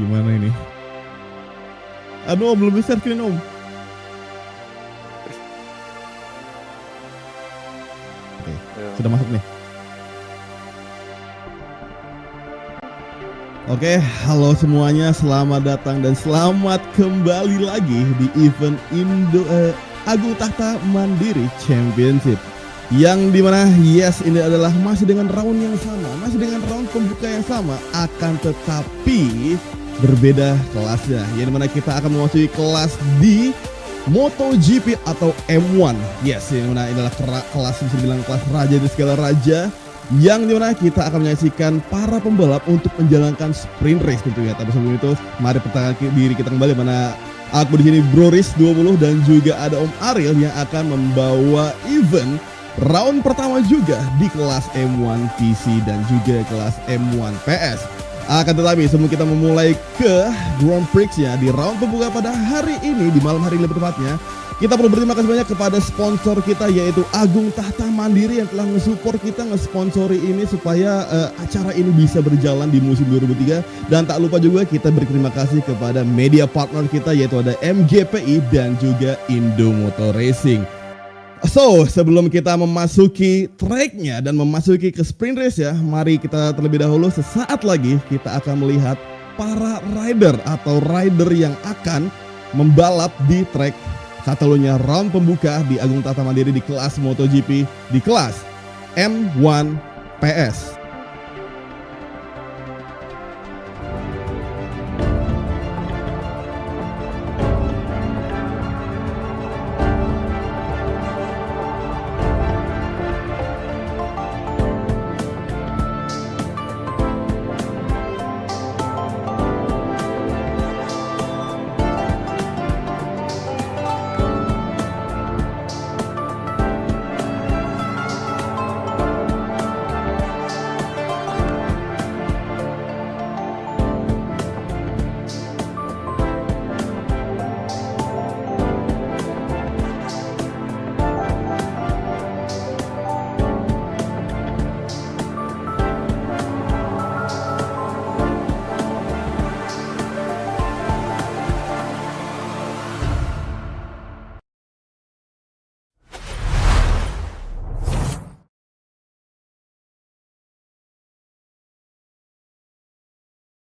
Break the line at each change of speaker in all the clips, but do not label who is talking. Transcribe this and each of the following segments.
Gimana ini? Aduh, Om, belum bisa screen, Om. Oke, sudah masuk nih. Oke, halo semuanya, selamat datang dan selamat kembali lagi di event Agung Tahta Mandiri Championship. Yang dimana yes, ini adalah masih dengan round yang sama, masih dengan round pembuka yang sama, akan tetapi berbeda kelasnya. Yang dimana kita akan memasuki kelas di MotoGP atau M1. Yes, yang dimana ini adalah kelas, bisa dibilang kelas raja di segala raja, yang dimana kita akan menyaksikan para pembalap untuk menjalankan sprint race tentunya. Tapi sebelum itu, mari perkenalkan diri kita kembali, mana aku di sini Bro Riz 20 dan juga ada Om Ariel yang akan membawa event round pertama juga di kelas M1 PC dan juga kelas M1 PS. Akan tetapi sebelum kita memulai ke Grand Prix-nya di round pembuka pada hari ini, di malam hari lebih tepatnya, kita perlu berterima kasih banyak kepada sponsor kita yaitu Agung Tahta Mandiri yang telah nge-support kita, nge-sponsori ini supaya acara ini bisa berjalan di musim 2023. Dan tak lupa juga kita berterima kasih kepada media partner kita yaitu ada MGPI dan juga Indo Motor Racing. So, sebelum kita memasuki tracknya dan memasuki ke sprint race ya, mari kita terlebih dahulu sesaat lagi kita akan melihat para rider atau rider yang akan membalap di track Catalunya round pembuka di Agung Tahta Mandiri di kelas MotoGP di kelas M1 PS.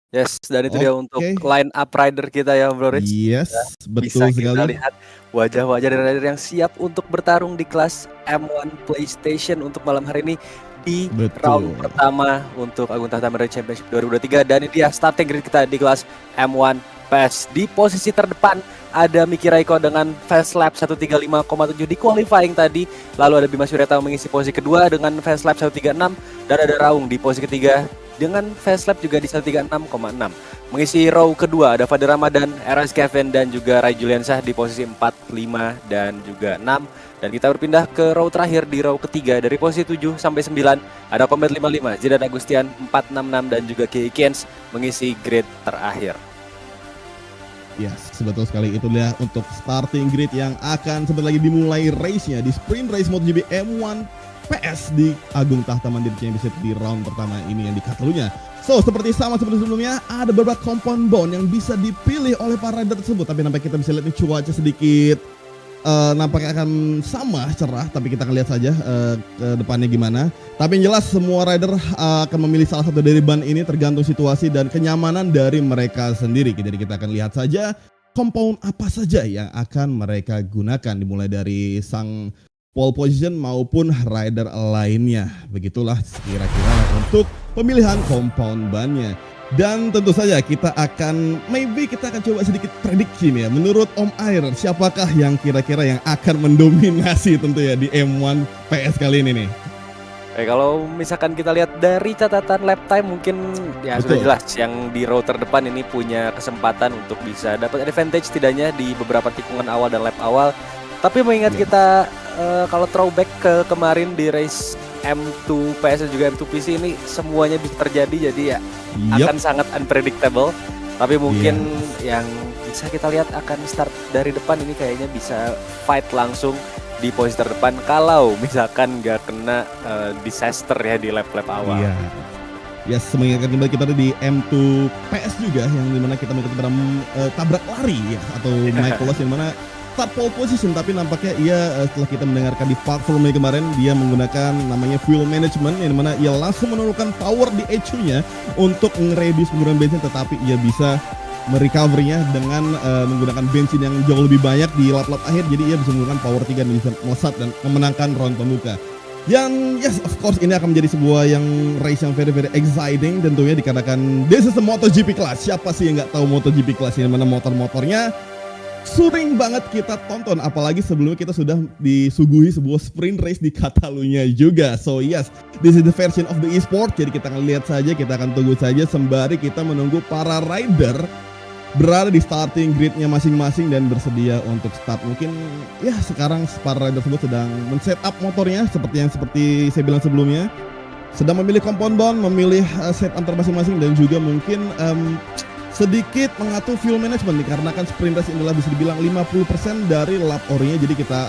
Yes, dan itu dia untuk line up rider kita ya Bro Rich.
Yes,
ya,
betul
bisa
sekali.
Kita lihat wajah-wajah dari rider yang siap untuk bertarung di kelas M1 PlayStation untuk malam hari ini di round pertama untuk Agung Tahta Mandiri Championship 2023. Dan ini dia starting grid kita di kelas M1 PS. Di posisi terdepan ada Miki Raikkonen dengan fast lap 135,7 di qualifying tadi. Lalu ada Bima Suriata mengisi posisi kedua dengan fast lap 136. Dan ada Raung di posisi ketiga dengan fast lap juga di 136,6. Mengisi row kedua ada Fadil Ramadan, RS Kevin dan juga Rai Juliansyah di posisi 4, 5 dan juga 6. Dan kita berpindah ke row terakhir di row ketiga dari posisi 7 sampai 9 ada Combat 55, Zidan Agustian 466 dan juga Kei Kens mengisi grid terakhir.
Yes, betul sekali, itu dia untuk starting grid yang akan sebentar lagi dimulai race-nya di sprint race MotoGP M1 PS di Agung Tahta Mandiri Championship di round pertama ini yang di Catalunya. So, seperti sama seperti sebelumnya, ada beberapa compound bond yang bisa dipilih oleh para rider tersebut. Tapi nampaknya kita bisa lihat nih cuaca sedikit nampaknya akan sama cerah, tapi kita akan lihat saja ke depannya gimana. Tapi yang jelas semua rider akan memilih salah satu dari ban ini tergantung situasi dan kenyamanan dari mereka sendiri. Jadi kita akan lihat saja compound apa saja yang akan mereka gunakan, dimulai dari sang pole position maupun rider lainnya. Begitulah kira-kira untuk pemilihan compound bannya. Dan tentu saja kita akan coba sedikit prediksi nih ya. Menurut Om Air, siapakah yang kira-kira yang akan mendominasi tentu ya di M1 PS kali ini nih?
Kalau misalkan kita lihat dari catatan lap time mungkin ya sudah jelas yang di row terdepan ini punya kesempatan untuk bisa dapat advantage setidaknya di beberapa tikungan awal dan lap awal. Tapi mengingat kita kalau throwback ke kemarin di race M2 PS dan juga M2 PC ini semuanya bisa terjadi, jadi ya akan sangat unpredictable. Tapi mungkin yang bisa kita lihat akan start dari depan ini kayaknya bisa fight langsung di posisi terdepan kalau misalkan nggak kena disaster ya di lap-lap awal.
Ya, mengingatkan kembali kita di M2 PS juga yang dimana kita mengikuti pada tabrak lari ya atau Michael yang mana start pole position, tapi nampaknya setelah kita mendengarkan di Park Formula kemarin dia menggunakan namanya fuel management yang mana ia langsung menurunkan power di ECU-nya untuk nge-reduce penggunaan bensin, tetapi ia bisa merecovery-nya dengan menggunakan bensin yang jauh lebih banyak di lap-lap akhir, jadi ia bisa menggunakan power 3 dan bisa melesat dan memenangkan round pembuka. Yang yes of course ini akan menjadi sebuah yang race yang very exciting tentunya dikarenakan this is a MotoGP class. Siapa sih yang nggak tahu MotoGP class ini, mana motor-motornya sering banget kita tonton, apalagi sebelumnya kita sudah disuguhi sebuah sprint race di Catalunya juga. So yes, this is the version of the e-sport. Jadi kita akan lihat saja, kita akan tunggu saja sembari kita menunggu para rider berada di starting gridnya masing-masing dan bersedia untuk start. Mungkin ya sekarang para rider tersebut sedang men-setup motornya seperti saya bilang sebelumnya, sedang memilih compound bond, memilih set antar masing-masing dan juga mungkin sedikit mengatur fuel management dikarenakan sprint race inilah bisa dibilang 50% dari lap orinya. Jadi kita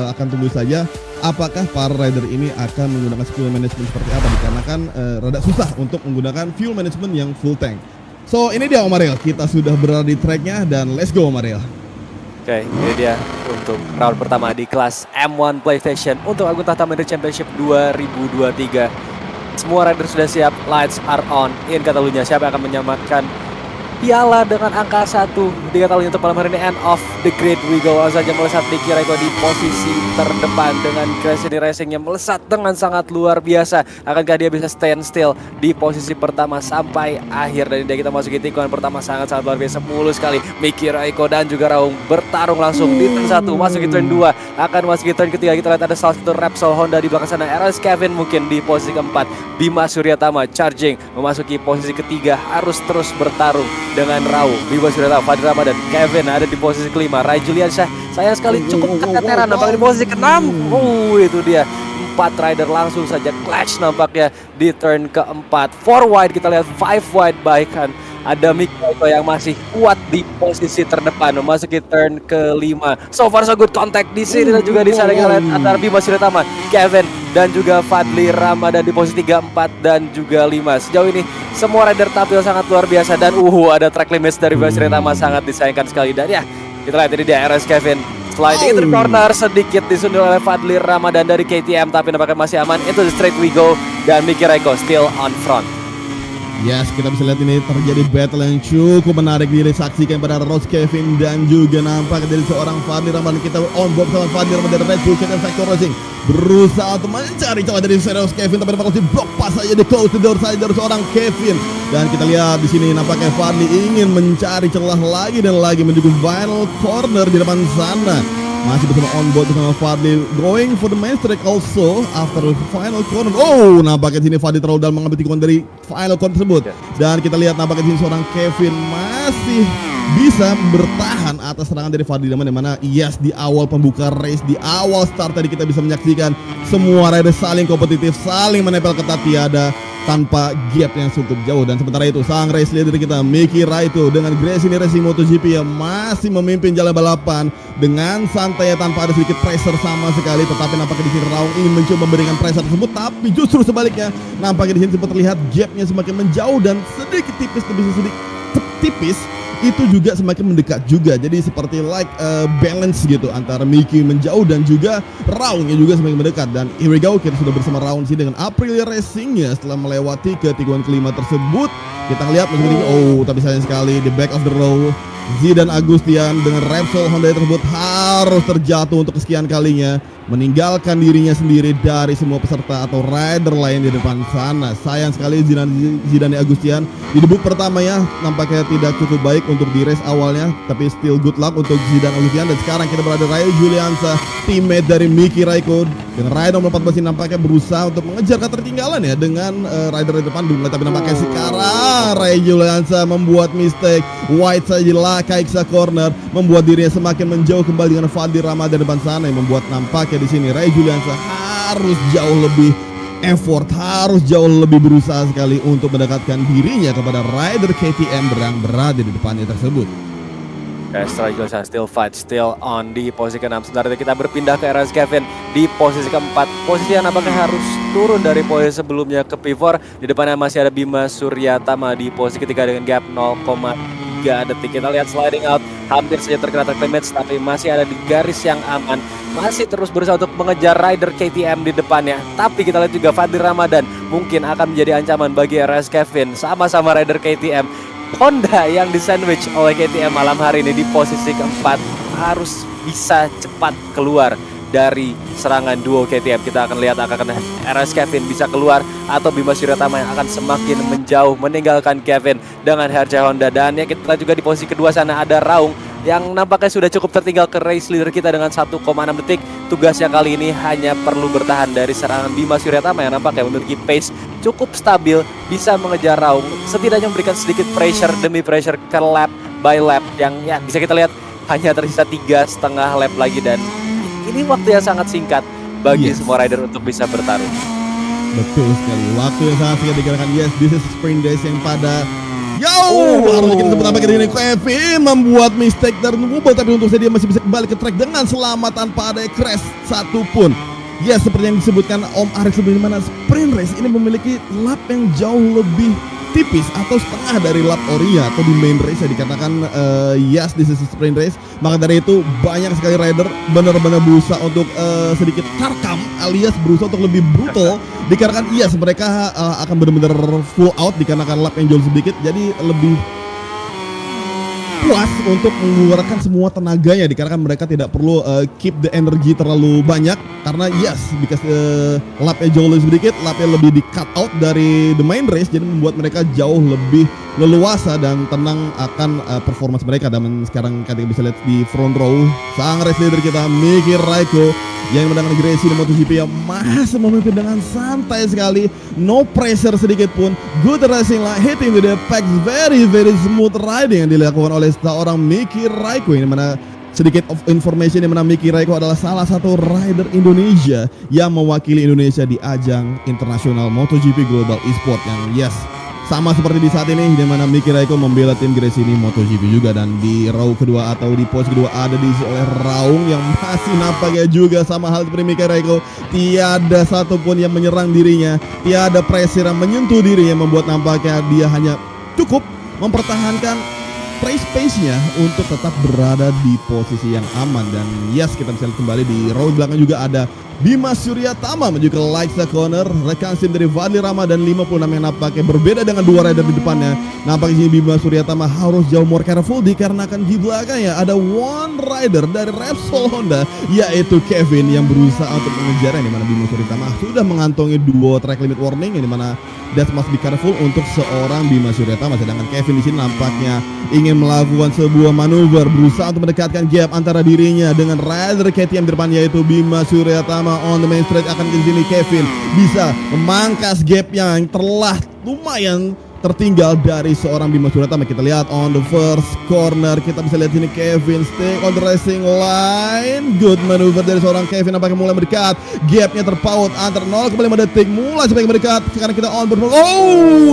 akan tunggu saja apakah para rider ini akan menggunakan fuel management seperti apa, dikarenakan rada susah untuk menggunakan fuel management yang full tank. So ini dia Om Ariel, kita sudah berada di tracknya dan let's go Om Ariel.
Oke, ini dia untuk round pertama di kelas M1 PlayStation untuk Agung Tahta Mandiri Championship 2023. Semua rider sudah siap, lights are on in Catalunya. Siapa yang akan menyamakan piala dengan angka 1 di Catalunya untuk malam hari ini? End of the grid, we go. Langsung saja melesat Miki Raikkonen di posisi terdepan dengan Gresini Racing-nya melesat dengan sangat luar biasa. Akankah dia bisa stand still di posisi pertama sampai akhir? Dan dia kita masuki tikungan pertama sangat luar biasa, mulus sekali. Miki Raikkonen dan juga Raung bertarung langsung di turn 1, masuki turn 2, akan masuki turn ketiga. Kita lihat ada salah satu Repsol Honda di belakang sana, RS Kevin mungkin di posisi keempat. Bima Suryatama charging memasuki posisi ketiga, harus terus bertarung dengan Raung. Bima Suryatama, Fadil Ramadan, Kevin ada di posisi kelima. Rai Juliansyah sayang sekali cukup keteteran nampaknya di posisi ke-6. Itu dia 4 rider langsung saja clash nampaknya di turn keempat. 4 wide, kita lihat 5 wide, bahkan ada Miki Raikkonen yang masih kuat di posisi terdepan memasuki turn kelima. So far so good contact di sini dan juga di sana kita lihat antara Bima Suryatama, Kevin dan juga Fadli Ramadan di posisi 3, 4 dan juga 5. Sejauh ini semua rider tampil sangat luar biasa dan ada track limits dari Bima Suryatama sangat disayangkan sekali. Dan ya kita lihat ini dia RS Kevin sliding into the corner, sedikit disundur oleh Fadli Ramadan dari KTM, tapi nampaknya masih aman. Into the straight we go dan Miki Raikkonen still on front.
Yes, kita bisa lihat ini terjadi battle yang cukup menarik disaksikan pada Ross Kevin dan juga nampak dari seorang Fadli Ramadan. Kita on board sama Fadli Ramadan dari Red Bull Championship Factor Racing berusaha untuk mencari celah dari Ross Kevin, tapi nampaknya blok pas saja di close the door saja dari seorang Kevin. Dan kita lihat di sini nampaknya Fadli ingin mencari celah lagi dan lagi menuju final corner di depan sana. Masih bersama on board bersama Fadli, going for the main track also after the final corner. Nampaknya sini Fadli terlalu dalam mengambil tikungan dari final corner tersebut. Dan kita lihat nampaknya sini seorang Kevin masih bisa bertahan atas serangan dari Fadli, di mana yes di awal pembuka race, di awal start tadi kita bisa menyaksikan semua rider saling kompetitif, saling menempel ketat, tiada tanpa gap yang cukup jauh. Dan sementara itu sang race leader kita Miki Raikkonen dengan Gresini Racing MotoGP yang masih memimpin jalan balapan dengan santai tanpa ada sedikit pressure sama sekali. Tetapi nampaknya di sini Raung ingin mencoba memberikan pressure tersebut, tapi justru sebaliknya nampaknya di sini sempat terlihat gapnya semakin menjauh dan sedikit tipis itu juga semakin mendekat juga. Jadi seperti balance gitu antara Miki menjauh dan juga Raung yang juga semakin mendekat. Dan here we go, kita sudah bersama Raung sini dengan Aprilia Racing-nya setelah melewati ke tikungan kelima tersebut. Kita lihat tapi sayang sekali di back of the row Zidan Agustian dengan Repsol Honda tersebut harus terjatuh untuk kesekian kalinya, meninggalkan dirinya sendiri dari semua peserta atau rider lain di depan sana. Sayang sekali Zidan Agustian di debut pertamanya nampaknya tidak cukup baik untuk di race awalnya, tapi still good luck untuk Zidan Agustian. Dan sekarang kita berada Rai Juliansyah, teammate dari Miki Raikkonen, dengan rider nomor 14 ini nampaknya berusaha untuk mengejar ketertinggalan ya dengan rider di depan dulu. Tapi nampaknya sekarang Rai Juliansyah membuat mistake, wide saja Kaiksa corner, membuat dirinya semakin menjauh kembali dengan Fadli Ramadan depan sana, yang membuat nampaknya di sini Rai Juliansyah harus jauh lebih effort, harus jauh lebih berusaha sekali untuk mendekatkan dirinya kepada rider KTM yang berada di depannya tersebut.
Strike still fight, still on di posisi ke-6. Sementara itu kita berpindah ke RS Kevin di posisi ke-4. Posisi yang nampaknya harus turun dari posisi sebelumnya ke P4. Di depannya masih ada Bima Suryatama di posisi ketiga dengan gap 0,3 detik. Kita lihat sliding out, hampir saja terkena tackle match, tapi masih ada di garis yang aman. Masih terus berusaha untuk mengejar rider KTM di depannya. Tapi kita lihat juga Fadli Ramadan mungkin akan menjadi ancaman bagi RS Kevin. Sama-sama rider KTM. Honda yang disandwich oleh KTM malam hari ini di posisi keempat harus bisa cepat keluar dari serangan duo KTM. Kita akan lihat akan RS Kevin bisa keluar atau Bima Suryatama yang akan semakin menjauh meninggalkan Kevin dengan HRC Honda. Dan ya kita juga di posisi kedua sana ada Raung yang nampaknya sudah cukup tertinggal ke race leader kita dengan 1,6 detik. Tugasnya kali ini hanya perlu bertahan dari serangan Bima Suryatama yang nampaknya memiliki pace cukup stabil, bisa mengejar Raung, setidaknya memberikan sedikit pressure demi pressure ke lap by lap yang ya bisa kita lihat hanya tersisa 3,5 lap lagi, dan ini waktu yang sangat singkat bagi semua rider untuk bisa bertarung.
Betul sekali, waktu yang sangat singkat dikatakan. Yes, this is sprint race yang pada harus kita sebut apa ini. Kevin membuat mistake dan ngubah, tapi untuk saya dia masih bisa kembali ke track dengan selamat tanpa ada crash satupun. Ya, seperti yang disebutkan Om Arik sebelumnya, mana sprint race ini memiliki lap yang jauh lebih tipis atau setengah dari lap ori atau di main race ya dikatakan. Yes, this is a sprint race. Maka dari itu banyak sekali rider benar-benar berusaha untuk sedikit tarkam alias berusaha untuk lebih brutal. Dikarenakan yes, mereka akan benar-benar full out dikarenakan lap yang jauh sedikit, jadi lebih puas untuk mengeluarkan semua tenaganya dikarenakan mereka tidak perlu keep the energy terlalu banyak karena yes, because lapnya jauh lebih sedikit, lapnya lebih di cut out dari the main race, jadi membuat mereka jauh lebih leluasa dan tenang akan performance mereka. Dan sekarang kita bisa lihat di front row sang race leader kita Miki Raikkonen yang menangani Gracie di MotoGP yang masih memimpin dengan santai sekali, no pressure sedikit pun, good racing lah, hitting with the pack, very smooth riding yang dilakukan oleh seorang Miki Raikkonen. Yang mana sedikit of information yang mana Miki Raikkonen adalah salah satu rider Indonesia yang mewakili Indonesia di ajang internasional MotoGP Global Esport yang yes, sama seperti di saat ini di mana Miki Raikkonen membela tim Gracie ini MotoGP juga. Dan di row kedua atau di posisi kedua ada diisi oleh Raung yang masih nampaknya juga sama hal seperti Miki Raikkonen, tiada satupun yang menyerang dirinya, tiada pressure yang menyentuh dirinya, membuat nampaknya dia hanya cukup mempertahankan pace-nya untuk tetap berada di posisi yang aman. Dan yes, kita bisa lihat kembali di row belakang juga ada Bima Suryatama menuju ke Leitza Corner, rekan sim dari Fadli Ramadan 56 yang nampaknya berbeda dengan dua rider di depannya. Nampaknya Bima Suryatama harus jauh more careful dikarenakan di belakangnya ada one rider dari Repsol Honda yaitu Kevin yang berusaha untuk mengejarnya, di mana Bima Suryatama sudah mengantongi 2 track limit warning, yang dimana that must be careful untuk seorang Bima Suryatama. Sedangkan Kevin di sini nampaknya ingin melakukan sebuah manuver berusaha untuk mendekatkan gap antara dirinya dengan rider KTM di depan yaitu Bima Suryatama. On the main straight akan ke sini Kevin bisa memangkas gap yang telah lumayan tertinggal dari seorang Bima Suryatama. Kita lihat on the first corner, kita bisa lihat sini Kevin stay on the racing line. Good maneuver dari seorang Kevin, nampaknya mulai mendekat, gapnya terpaut antar 0,5 detik, mulai semakin mendekat. Sekarang kita on board.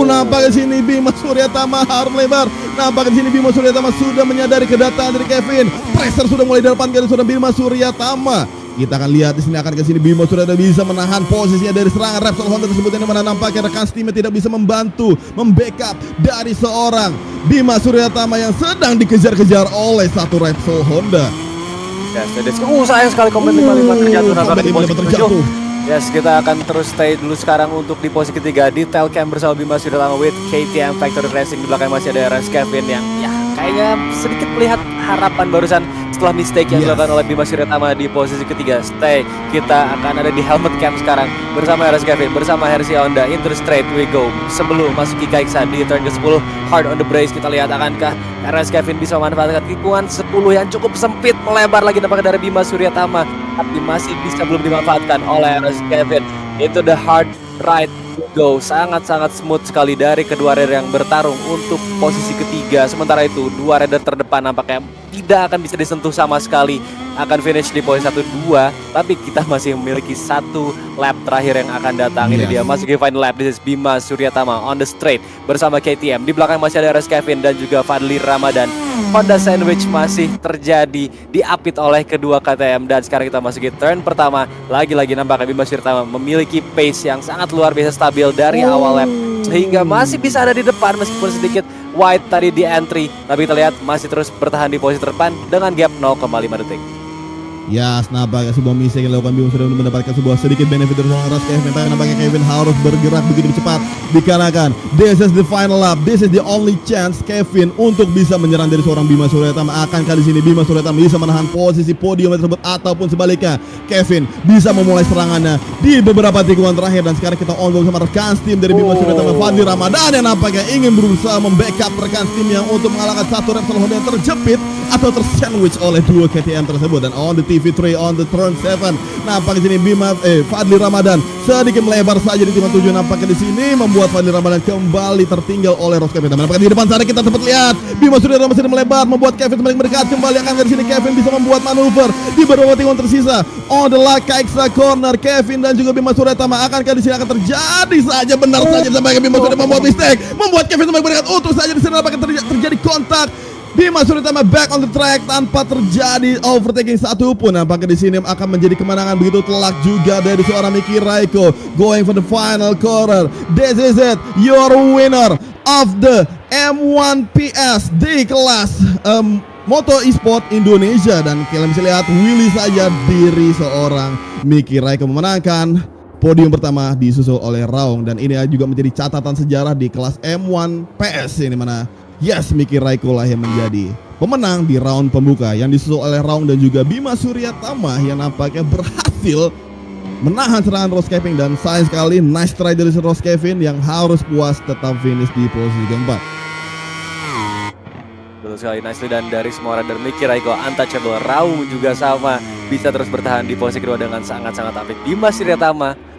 Nampaknya sini Bima Suryatama harus melebar. Nampaknya sini Bima Suryatama sudah menyadari kedatangan dari Kevin. Pressure sudah mulai di depan dari seorang Bima Suryatama. Kita akan lihat di sini akan ke sini Bima Suryatama bisa menahan posisinya dari serangan Repsol Honda tersebut, yang mana nampaknya rekan timnya tidak bisa membantu membackup dari seorang Bima Suryatama yang sedang dikejar-kejar oleh satu Repsol Honda.
Yes, sayang sekali komen 55 terjatuh nampaknya di posisi 7. Yes, kita akan terus stay dulu sekarang untuk di posisi ketiga di tail cam bersama Bima Suryatama with KTM Factory Racing. Di belakang masih ada RS Kevin yang ya kayaknya sedikit melihat harapan barusan setelah mistake yang dilakukan oleh Bima Suryatama di posisi ketiga. Stay, kita akan ada di helmet cam sekarang bersama RS Kevin, bersama HRC Honda. Into the straight we go. Sebelum masuki Kaiksa di turn ke-10, hard on the brace. Kita lihat akankah RS Kevin bisa memanfaatkan tikungan 10 yang cukup sempit, melebar lagi nampaknya dari Bima Suryatama, tapi masih bisa belum dimanfaatkan oleh RS Kevin. Into the hard right go, sangat-sangat smooth sekali dari kedua rider yang bertarung untuk posisi ketiga. Sementara itu dua rider terdepan nampaknya tidak akan bisa disentuh sama sekali akan finish di posisi 1-2, tapi kita masih memiliki satu lap terakhir yang akan datang. Ini dia masuki final lap. This is Bima Suryatama on the straight bersama KTM. Di belakang masih ada RS Kevin dan juga Fadli Ramadan. Honda Sandwich masih terjadi, diapit oleh kedua KTM, dan sekarang kita masuki turn pertama. Lagi-lagi nampaknya Bima Suryatama memiliki pace yang sangat luar biasa stabil dari awal lap, sehingga masih bisa ada di depan meskipun sedikit wide tadi di entry, tapi kita lihat masih terus bertahan di posisi terdepan dengan gap 0,5 detik.
Ya, nampaknya sebuah misi yang dilakukan Bima sudah mendapatkan sebuah sedikit benefit dari seorang RS Kevin. Tapi nampaknya Kevin harus bergerak begitu cepat dikarenakan this is the final lap, this is the only chance Kevin untuk bisa menyerang dari seorang Bima Suryatama. Akankah di sini Bima Suryatama bisa menahan posisi podium tersebut, ataupun sebaliknya Kevin bisa memulai serangannya di beberapa tikungan terakhir? Dan sekarang kita on bersama rekan tim dari Bima Suryatama, Fadli Ramadan, yang nampaknya ingin berusaha membackup rekan timnya untuk mengalahkan satu Repsol Honda yang terjepit atau tersandwich oleh dua KTM tersebut. Dan on the TV3 on the turn 7, nampak di sini Fadli Ramadan sedikit melebar saja di tikungan 7. Nampaknya di sini membuat Fadli Ramadan kembali tertinggal oleh Ross Kevin. Nampaknya di depan sana kita sempat lihat Bima Suryatama masih melebar, membuat Kevin semakin mendekat kembali. Akan dari sini Kevin bisa membuat manuver di beberapa tikungan tersisa. On the left extra corner, Kevin dan juga Bima Suryatama. Akankah di sini akan terjadi saja, benar saja sampai Bima Suryatama membuat mistake, membuat Kevin semakin mendekat. Untuk saja di sini nampaknya terjadi kontak. Bima Suryatama back on the track tanpa terjadi overtaking satu pun. Nampaknya di sini akan menjadi kemenangan begitu telak juga dari seorang Miki Raiko. Going for the final quarter. This is it, your winner of the M1 PS di kelas Moto Esport Indonesia. Dan kalian bisa lihat Willy saja diri seorang Miki Raiko memenangkan podium pertama disusul oleh Raung. Dan ini juga menjadi catatan sejarah di kelas M1 PS, ini mana yes, Miki Raiko lah yang menjadi pemenang di round pembuka yang disusul oleh Raung dan juga Bima Suryatama yang nampaknya berhasil menahan serangan Ross Kevin. Dan sayang sekali nice try dari Ross Kevin yang harus puas tetap finish di posisi keempat.
Betul sekali, nicely dan dari semua rider Miki Raiko untouchable. Raung juga sama, bisa terus bertahan di posisi kedua dengan sangat-sangat apik. Bima Suryatama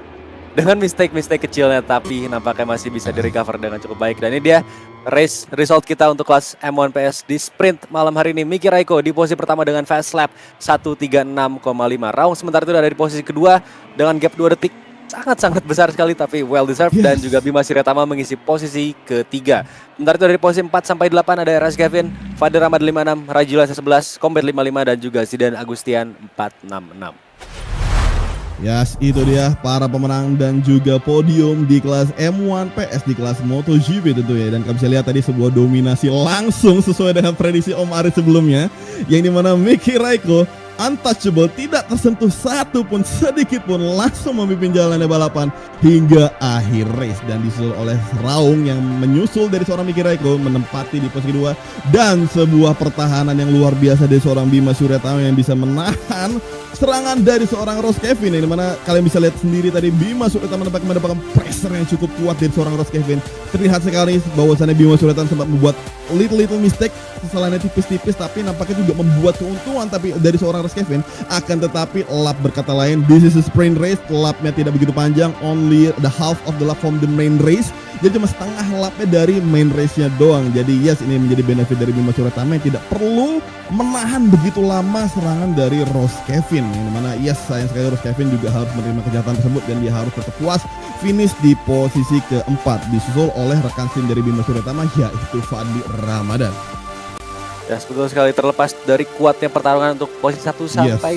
dengan mistake kecilnya, tapi nampaknya masih bisa direcover dengan cukup baik. Dan ini dia race result kita untuk kelas M1 PS di sprint malam hari ini. Miki Raiko di posisi pertama dengan fast lap 1:36,5. Raung sementara itu ada di posisi kedua dengan gap 2 detik. Sangat-sangat besar sekali tapi well deserved. Dan juga Bima Suryatama mengisi posisi ketiga. Sementara itu dari posisi 4 sampai 8 ada RS Kevin, Fadli Ramadan 56, Rajila 11, Combat 55 dan juga Zidan Agustian 466.
Yes, itu dia para pemenang dan juga podium di kelas M1 PS di kelas MotoGP tentu ya. Dan kalian bisa lihat tadi sebuah dominasi langsung sesuai dengan prediksi Om Aris sebelumnya, yang dimana Miki Raiko untouchable, tidak tersentuh satu pun sedikit pun, langsung memimpin jalannya balapan hingga akhir race. Dan disusul oleh Raung yang menyusul dari seorang Miki Raiko menempati di posisi kedua. Dan sebuah pertahanan yang luar biasa dari seorang Bima Suryatama yang bisa menahan serangan dari seorang Ross Kevin, yang dimana kalian bisa lihat sendiri tadi Bima Suryatama mendapatkan pressure yang cukup kuat dari seorang Ross Kevin. Terlihat sekali bahwasannya Bima Suryatama sempat membuat little mistake, kesalahannya tipis-tipis, tapi nampaknya juga membuat keuntungan tapi dari seorang Ross Kevin. Akan tetapi lap berkata lain, this is a sprint race, lapnya tidak begitu panjang, only the half of the lap from the main race. Jadi cuma setengah lapnya dari main race-nya doang. Jadi yes, ini menjadi benefit dari Bima Suryatama yang tidak perlu menahan begitu lama serangan dari Ross Kevin, yang dimana yes, sayang sekali Ross Kevin juga harus menerima kejahatan tersebut dan dia harus tetap puas finish di posisi keempat disusul oleh rekan tim dari Bima Suryatama yaitu Fadli Ramadan.
Ya, betul sekali, terlepas dari kuatnya pertarungan untuk posisi 1 sampai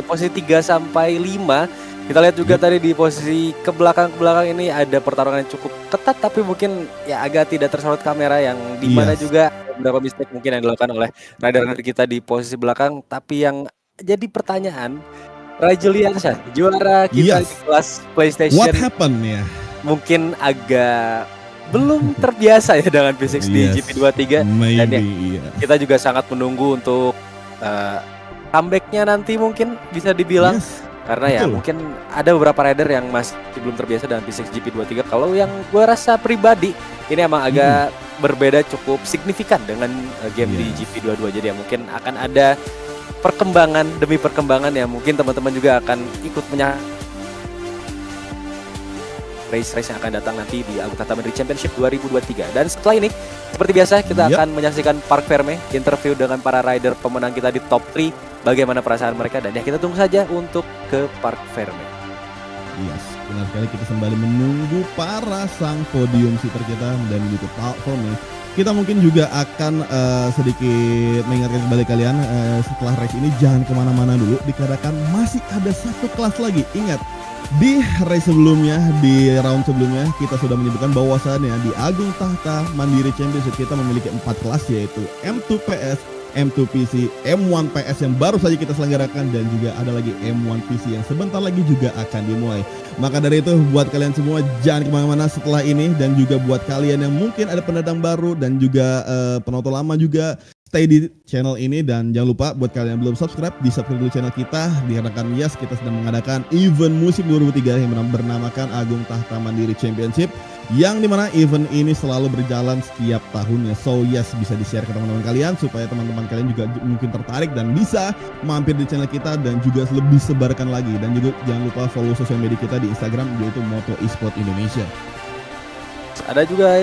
posisi 3 sampai 5. Kita lihat juga tadi di posisi ke belakang ini ada pertarungan yang cukup ketat tapi mungkin ya agak tidak tersorot kamera, yang dimana juga beberapa mistake mungkin yang dilakukan oleh rider kita di posisi belakang. Tapi yang jadi pertanyaan, Rajuliansyah juara kita di kelas PlayStation,
what happened ya?
Mungkin agak belum terbiasa ya dengan physics di GP23. Dan ya, kita juga sangat menunggu untuk comeback-nya nanti mungkin bisa dibilang. Karena ya mungkin ada beberapa rider yang masih belum terbiasa dengan physics GP23. Kalau yang gue rasa pribadi ini emang agak berbeda cukup signifikan dengan game di GP22. Jadi ya mungkin akan ada perkembangan demi perkembangan ya, mungkin teman-teman juga akan ikut race yang akan datang nanti di Agung Tata Mandiri Championship 2023. Dan setelah ini seperti biasa kita akan menyaksikan Park Ferme, interview dengan para rider pemenang kita di top 3 bagaimana perasaan mereka, dan ya kita tunggu saja untuk ke Parc Ferme.
Yes, benar sekali, kita kembali menunggu para sang podium seater kita dan juga Parc Ferme. Kita mungkin juga akan sedikit mengingatkan kembali kalian setelah race ini jangan kemana-mana dulu, dikarenakan masih ada satu kelas lagi. Ingat, di race sebelumnya, di round sebelumnya kita sudah menyebutkan bahwasannya di Agung Tahta Mandiri Championship kita memiliki 4 kelas, yaitu M2 PS, M2 PC, M1 PS yang baru saja kita selenggarakan, dan juga ada lagi M1 PC yang sebentar lagi juga akan dimulai. Maka dari itu buat kalian semua jangan kemana-mana setelah ini, dan juga buat kalian yang mungkin ada pendatang baru dan juga penonton lama juga, stay di channel ini. Dan jangan lupa buat kalian yang belum subscribe, di subscribe dulu channel kita, dikarenakan yes kita sedang mengadakan event musim 2003 yang bernamakan Agung Tahta Mandiri Championship, yang dimana event ini selalu berjalan setiap tahunnya. So yes, bisa di-share ke teman-teman kalian supaya teman-teman kalian juga mungkin tertarik dan bisa mampir di channel kita dan juga lebih sebarkan lagi. Dan juga jangan lupa follow sosial media kita di Instagram, yaitu Moto Esport Indonesia.
Ada juga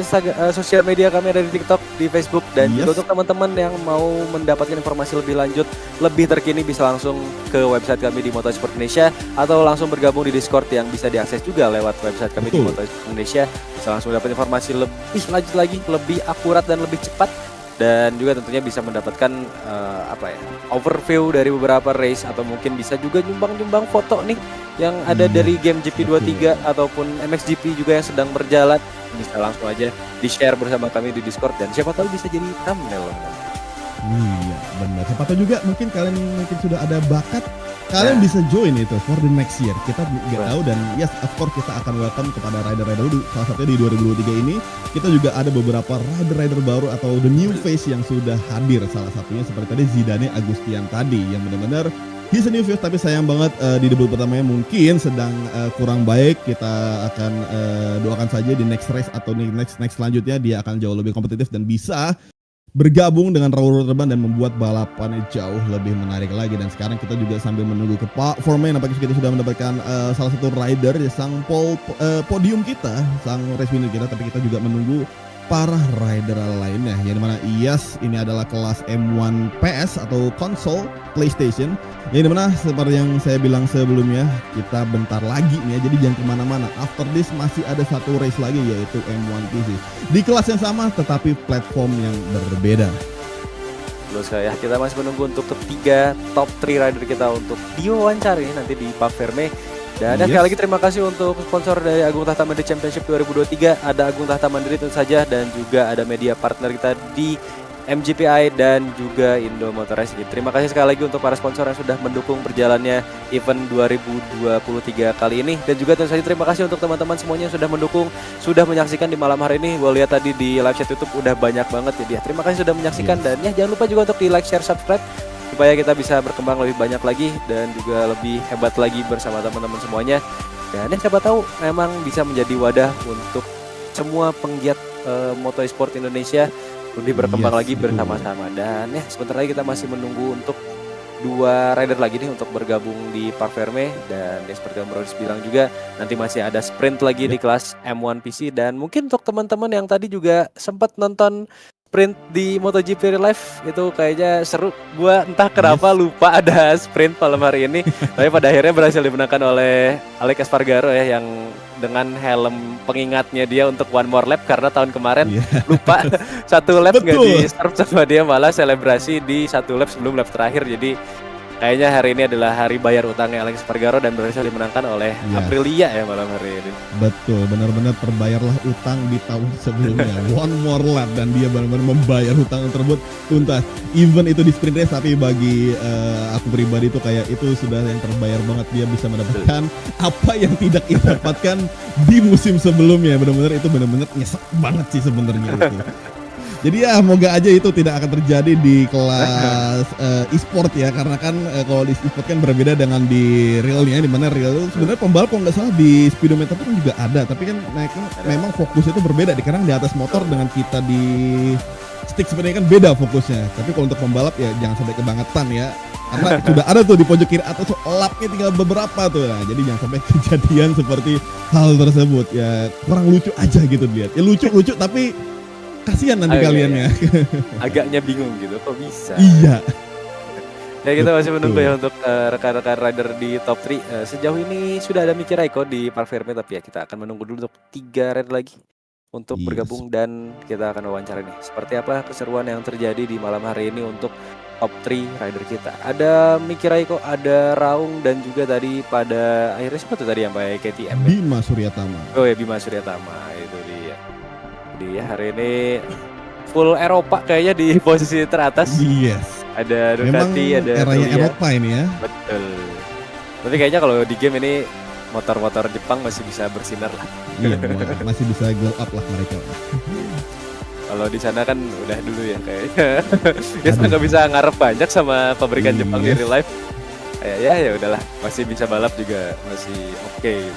sosial media kami, ada di TikTok, di Facebook, dan juga untuk teman-teman yang mau mendapatkan informasi lebih lanjut, lebih terkini, bisa langsung ke website kami di Moto Esport Indonesia, atau langsung bergabung di Discord yang bisa diakses juga lewat website kami di Moto Esport Indonesia. Bisa langsung dapat informasi lebih lanjut lagi, lebih akurat dan lebih cepat, dan juga tentunya bisa mendapatkan overview dari beberapa race, atau mungkin bisa juga nyumbang foto nih yang ada dari game GP23 ataupun MXGP juga yang sedang berjalan. Bisa langsung aja di-share bersama kami di Discord, dan siapa tahu bisa jadi thumbnail.
Iya benar, siapa tahu juga mungkin kalian sudah ada bakat, kalian bisa join itu for the next year. Kita nggak tahu, dan yes of course kita akan welcome kepada rider-rider dulu. Salah satunya di 2023 ini kita juga ada beberapa rider-rider baru atau the new face yang sudah hadir. Salah satunya seperti tadi Zidane Agustian tadi, yang benar-benar he's a new face, tapi sayang banget di debut pertamanya mungkin sedang kurang baik. Kita akan doakan saja di next race atau di next selanjutnya dia akan jauh lebih kompetitif dan bisa bergabung dengan Raul Terbang dan membuat balapannya jauh lebih menarik lagi. Dan sekarang kita juga sambil menunggu ke Parc Ferme, nampaknya kita sudah mendapatkan salah satu rider sang podium kita, sang race winner kita, tapi kita juga menunggu para rider lainnya, yang dimana ini adalah kelas M1 PS atau konsol PlayStation, yang dimana seperti yang saya bilang sebelumnya, kita bentar lagi nih ya, jadi jangan kemana-mana. After this masih ada satu race lagi, yaitu M1 PC di kelas yang sama tetapi platform yang berbeda.
Terus ya, kita masih menunggu untuk ketiga top 3 rider kita untuk diwawancari nanti di Parc Ferme. Dan sekali lagi terima kasih untuk sponsor dari Agung Tahta Mandiri Championship 2023. Ada Agung Tahta Mandiri tentu saja, dan juga ada media partner kita di MGPI dan juga Indo Motor Racing. Terima kasih sekali lagi untuk para sponsor yang sudah mendukung berjalannya event 2023 kali ini. Dan juga tentu saja terima kasih untuk teman-teman semuanya yang sudah mendukung, sudah menyaksikan di malam hari ini. Gue lihat tadi di live chat YouTube udah banyak banget, jadi terima kasih sudah menyaksikan. Dan ya jangan lupa juga untuk di like, share, subscribe, supaya kita bisa berkembang lebih banyak lagi dan juga lebih hebat lagi bersama teman-teman semuanya. Dan ya siapa tahu memang bisa menjadi wadah untuk semua penggiat Moto Esport Indonesia lebih berkembang lagi bersama-sama. Dan ya sebentar lagi kita masih menunggu untuk 2 rider lagi nih untuk bergabung di Parc Ferme. Dan ya, seperti Om Rodis bilang juga, nanti masih ada sprint lagi di kelas M1 PC. Dan mungkin untuk teman-teman yang tadi juga sempat nonton sprint di MotoGP Real Life, itu kayaknya seru. Gua entah kenapa lupa ada sprint malam hari ini. Tapi pada akhirnya berhasil dimenangkan oleh Alex Espargaro ya, yang dengan helm pengingatnya dia untuk one more lap, karena tahun kemarin lupa satu lap nggak di start sama dia, malah selebrasi di satu lap sebelum lap terakhir. Jadi kayaknya hari ini adalah hari bayar utangnya Alex Espargaro dan berhasil dimenangkan oleh Aprilia ya malam hari ini.
Betul, benar-benar terbayarlah utang di tahun sebelumnya. One more lap, dan dia benar-benar membayar utang tersebut tuntas. Even itu di sprint race, tapi bagi aku pribadi itu kayak itu sudah yang terbayar banget. Dia bisa mendapatkan apa yang tidak ia dapatkan di musim sebelumnya. Benar-benar itu benar-benar nyesek banget sih sebenarnya itu. Jadi ya moga aja itu tidak akan terjadi di kelas e-sport ya, karena kan kalau di e-sport kan berbeda dengan di realnya, di mana real itu sebenarnya pembalap kalau nggak salah di speedometer itu kan juga ada, tapi kan memang fokusnya itu berbeda. Sekarang di atas motor dengan kita di stick sebenarnya kan beda fokusnya. Tapi kalau untuk pembalap ya jangan sampai kebangetan ya, karena sudah ada tuh di pojok kiri atas lapnya tinggal beberapa tuh. Nah, jadi jangan sampai kejadian seperti hal tersebut ya, kurang lucu aja gitu dilihat. Ya lucu tapi kasihan nanti kalian ya.
Agaknya bingung gitu, kok bisa.
Iya.
Ya kita masih menunggu
Betul.
ya untuk rekan-rekan rider di top 3. Sejauh ini sudah ada Miki Raiko di Park Fermi, tapi ya kita akan menunggu dulu untuk 3 rider lagi untuk
Yes.
bergabung dan kita akan wawancara nih. Seperti apa keseruan yang terjadi di malam hari ini untuk top 3 rider kita. Ada Miki Raiko, ada Raung, dan juga tadi pada akhirnya siapa tuh tadi yang pakai KTM ya?
Bima Suryatama.
Oh ya, Bima Suryatama, itu dia. Jadi hari ini full Eropa kayaknya di posisi teratas.
Yes.
Ada
Memang
Ducati, ada
eranya
Aprilia.
Eropa ini ya.
Betul. Tapi kayaknya kalau di game ini motor-motor Jepang masih bisa bersinar lah.
Iya, masih bisa glow up lah mereka.
Kalau di sana kan udah dulu ya kayaknya. Kita nggak bisa ngarep banyak sama pabrikan Jepang di real life. Ya udahlah, masih bisa balap juga masih oke.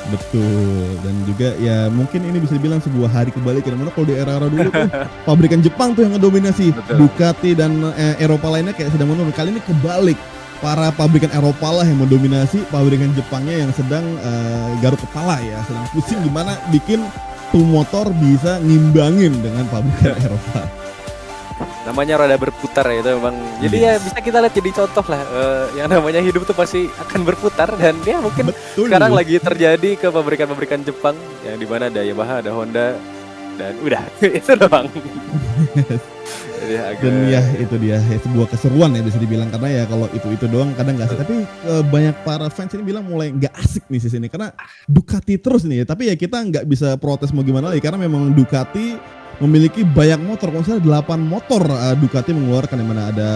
Betul, dan juga ya mungkin ini bisa dibilang sebuah hari kebalikan. Karena kalau di era-era dulu tuh pabrikan Jepang tuh yang ngedominasi.
Betul.
Ducati dan Eropa lainnya kayak sedang menurun. Kali ini kebalik, para pabrikan Eropa lah yang mendominasi, pabrikan Jepangnya yang sedang garuk kepala ya, sedang pusing gimana bikin tuh motor bisa ngimbangin dengan pabrikan Eropa.
Namanya roda berputar ya itu memang. Jadi ya bisa kita lihat jadi contoh lah, yang namanya hidup tuh pasti akan berputar, dan ya mungkin
Betul.
sekarang lagi terjadi ke pabrikan-pabrikan Jepang yang dimana ada Yamaha, ada Honda, dan udah itu doang. Jadi agak...
Dan ya itu dia ya, sebuah keseruan ya bisa dibilang, karena ya kalau itu doang kadang nggak asik. Tapi banyak para fans ini bilang mulai nggak asik nih sini karena Ducati terus nih. Tapi ya kita nggak bisa protes mau gimana lagi, karena memang Ducati memiliki banyak motor. Kalau misalnya 8 motor Ducati mengeluarkan, yang mana ada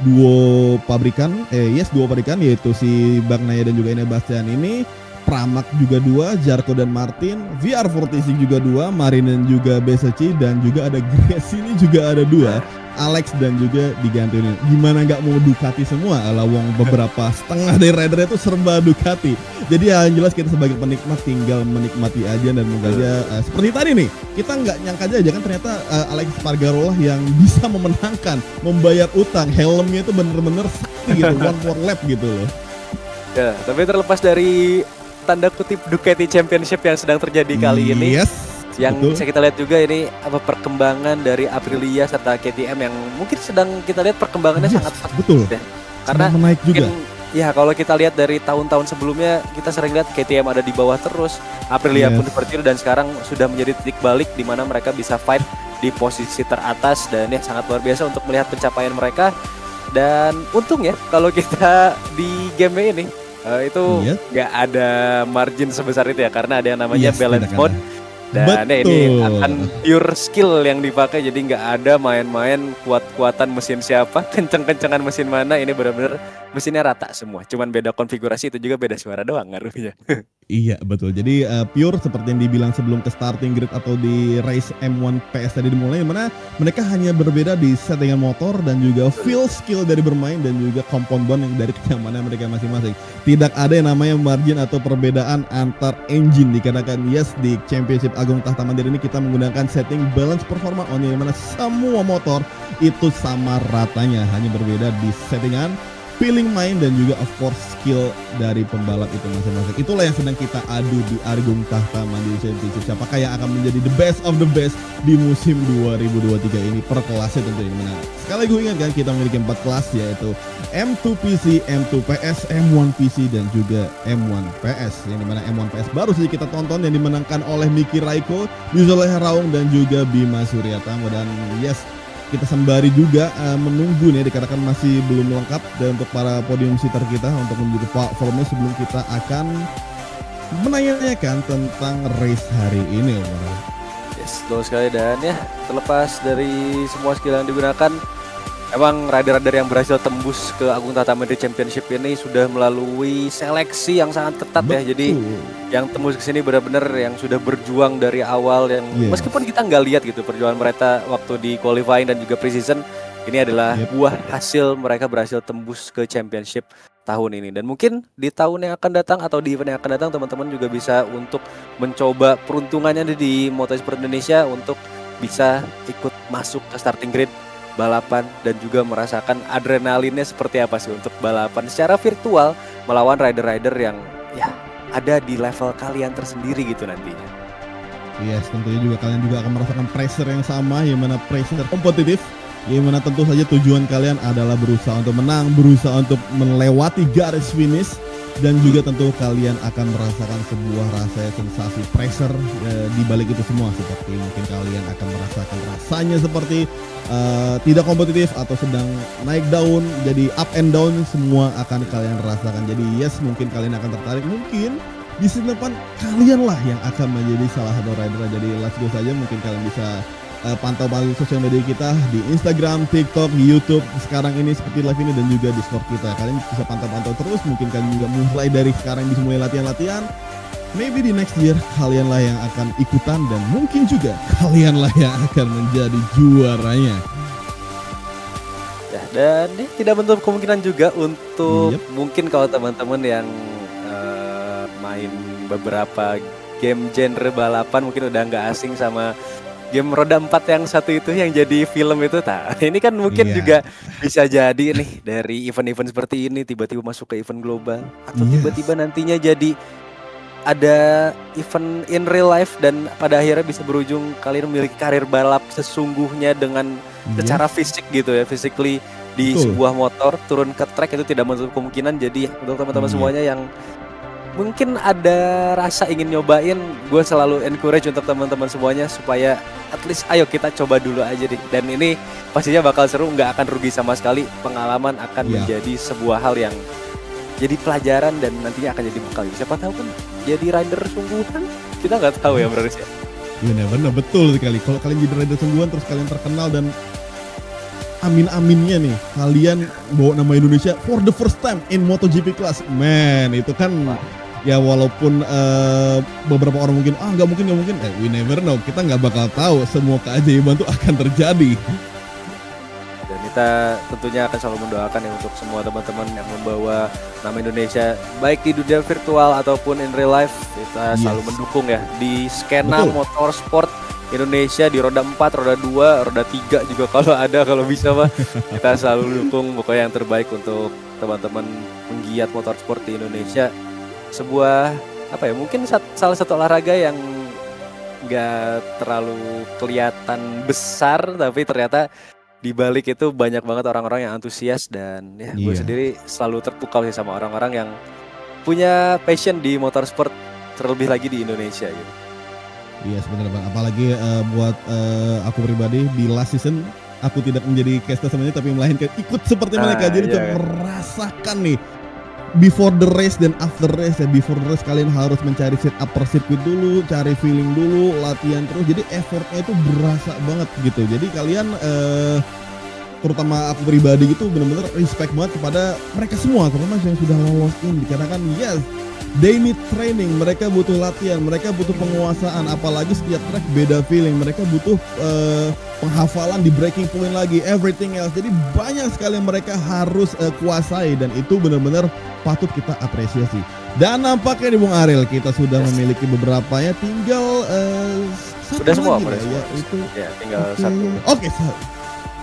duo pabrikan yaitu si Bagnaia dan juga Enea Bastian ini, Pramac juga 2, Zarco dan Martin, VR46 juga 2, Marin dan juga Besecchi, dan juga ada Gresini juga ada 2, Alex dan juga diganti. Gimana nggak mau Ducati semua? Lawang beberapa setengah dari rider itu serba Ducati. Jadi ya yang jelas kita sebagai penikmat tinggal menikmati aja, dan moga aja seperti tadi nih, kita nggak nyangka aja kan ternyata Alex Espargaro lah yang bisa memenangkan, membayar utang, helmnya itu bener-bener sakti gitu, one more lap gitu loh.
Ya, tapi terlepas dari tanda kutip Ducati Championship yang sedang terjadi kali ini, yang
betul.
bisa kita lihat juga ini apa perkembangan dari Aprilia serta KTM yang mungkin sedang kita lihat perkembangannya sangat
betul
ya. Karena
menaik juga.
Ya kalau kita lihat dari tahun-tahun sebelumnya, kita sering lihat KTM ada di bawah terus, Aprilia pun seperti itu, dan sekarang sudah menjadi titik balik di mana mereka bisa fight di posisi teratas, dan ya sangat luar biasa untuk melihat pencapaian mereka. Dan untung ya kalau kita di game ini itu nggak ada margin sebesar itu ya, karena ada yang namanya balance mode, dan ini akan pure skill yang dipakai. Jadi nggak ada main-main kuat-kuatan mesin siapa, kenceng-kencengan mesin mana. Ini benar-benar mesinnya rata semua, cuman beda konfigurasi, itu juga beda suara doang ngaruhnya.
Iya betul, jadi pure seperti yang dibilang sebelum ke starting grid atau di race M1 PS tadi dimulai, dimana mereka hanya berbeda di settingan motor dan juga feel skill dari bermain, dan juga compound bond yang dari kenyamanan mereka masing-masing. Tidak ada yang namanya margin atau perbedaan antar engine, dikarenakan yes di Championship Agung Tahta Mandiri ini kita menggunakan setting balance performa on, yang mana semua motor itu sama ratanya, hanya berbeda di settingan, feeling main, dan juga of course skill dari pembalap itu masing-masing. Itulah yang sedang kita adu di Agung Tahta Mandiri Championship. Siapakah yang akan menjadi the best of the best di musim 2023 ini per kelasnya tentunya. Mana sekali gue ingatkan kita memiliki 4 kelas, yaitu M2 PC, M2 PS, M1 PC, dan juga M1 PS. Yang dimana M1 PS baru saja kita tonton yang dimenangkan oleh Miki Raiko, Yuzole Raung, dan juga Bima Suryatama. Dan yes, kita sembari juga menunggu nih, dikarenakan masih belum lengkap dan untuk para podium sitter kita untuk menuju ke formnya sebelum kita akan menanyakan tentang race hari ini.
Yes, betul sekali. Dan ya terlepas dari semua skill yang digunakan, emang rider-rider yang berhasil tembus ke Agung Tahta Mandiri Championship ini sudah melalui seleksi yang sangat ketat. Betul. Ya. Jadi yang tembus ke sini benar-benar yang sudah berjuang dari awal, yang meskipun kita nggak lihat gitu perjuangan mereka waktu di qualifying dan juga preseason, ini adalah buah hasil mereka berhasil tembus ke Championship tahun ini. Dan mungkin di tahun yang akan datang atau di event yang akan datang, teman-teman juga bisa untuk mencoba peruntungannya di Motorsport Indonesia untuk bisa ikut masuk ke starting grid balapan dan juga merasakan adrenalinnya seperti apa sih untuk balapan secara virtual melawan rider-rider yang ya ada di level kalian tersendiri gitu nantinya.
Yes, tentunya juga kalian juga akan merasakan pressure yang sama, yang mana pressure kompetitif Gimana tentu saja tujuan kalian adalah berusaha untuk menang, berusaha untuk melewati garis finish, dan juga tentu kalian akan merasakan sebuah rasa sensasi pressure di balik itu semua, seperti mungkin kalian akan merasakan rasanya seperti tidak kompetitif atau sedang naik daun, jadi up and down semua akan kalian rasakan. Jadi yes, mungkin kalian akan tertarik, mungkin di season depan kalian lah yang akan menjadi salah satu rider. Jadi let's go saja, mungkin kalian bisa pantau sosial media kita di Instagram, TikTok, YouTube sekarang ini seperti live ini, dan juga Discord kita. Kalian bisa pantau-pantau terus, mungkin kalian juga mulai dari sekarang bisa mulai latihan-latihan. Maybe di next year kalian lah yang akan ikutan, dan mungkin juga kalian lah yang akan menjadi juaranya.
Ya, dan tidak menutup kemungkinan juga untuk mungkin kalau teman-teman yang main beberapa game genre balapan mungkin udah nggak asing sama game roda 4 yang satu itu yang jadi film itu. Ini kan mungkin juga bisa jadi nih dari event-event seperti ini tiba-tiba masuk ke event global, atau tiba-tiba nantinya jadi ada event in real life dan pada akhirnya bisa berujung kalian memiliki karir balap sesungguhnya dengan secara fisik gitu ya, physically di sebuah motor turun ke track, itu tidak menutup kemungkinan. Jadi untuk teman-teman semuanya yang mungkin ada rasa ingin nyobain, gue selalu encourage untuk teman-teman semuanya supaya at least ayo kita coba dulu aja deh. Dan ini pastinya bakal seru, nggak akan rugi sama sekali. Pengalaman akan menjadi sebuah hal yang jadi pelajaran dan nantinya akan jadi bekal. Siapa tahu kan jadi rider sungguhan, kita nggak tahu ya Bro Riz ya.
You never know, betul sekali. Kalau kalian jadi rider sungguhan terus kalian terkenal dan amin-aminnya nih kalian bawa nama Indonesia for the first time in MotoGP class, man, itu kan ya walaupun beberapa orang mungkin nggak mungkin, we never know, kita nggak bakal tahu, semua keajaiban itu akan terjadi.
Dan kita tentunya akan selalu mendoakan ya untuk semua teman-teman yang membawa nama Indonesia baik di dunia virtual ataupun in real life. Kita selalu mendukung ya di skena motorsport Indonesia di roda 4, roda 2, roda 3 juga kalau ada, kalau bisa mah kita selalu dukung pokoknya yang terbaik untuk teman-teman penggiat motorsport di Indonesia. Sebuah apa ya, mungkin salah satu olahraga yang nggak terlalu kelihatan besar tapi ternyata di balik itu banyak banget orang-orang yang antusias, dan ya gue sendiri selalu terpukau sih sama orang-orang yang punya passion di motorsport, terlebih lagi di Indonesia gitu.
Iya sebenarnya Bang, apalagi buat aku pribadi di last season aku tidak menjadi caster semuanya tapi melainkan ikut seperti mereka, jadi merasakan nih before the race dan after race ya. Before the race kalian harus mencari set upper circuit dulu, cari feeling dulu, latihan terus, jadi effortnya itu berasa banget gitu. Jadi kalian terutama aku pribadi gitu benar-benar respect banget kepada mereka semua, terutama yang sudah lolos ini, karena kan they need training, mereka butuh latihan, mereka butuh penguasaan, apalagi setiap track beda feeling, mereka butuh penghafalan di breaking point lagi, everything else. Jadi banyak sekali yang mereka harus kuasai, dan itu benar-benar patut kita apresiasi. Dan nampaknya di Bung Ariel kita sudah memiliki beberapa ya, tinggal satu
sudah semua
lagi ya, itu
ya tinggal satu.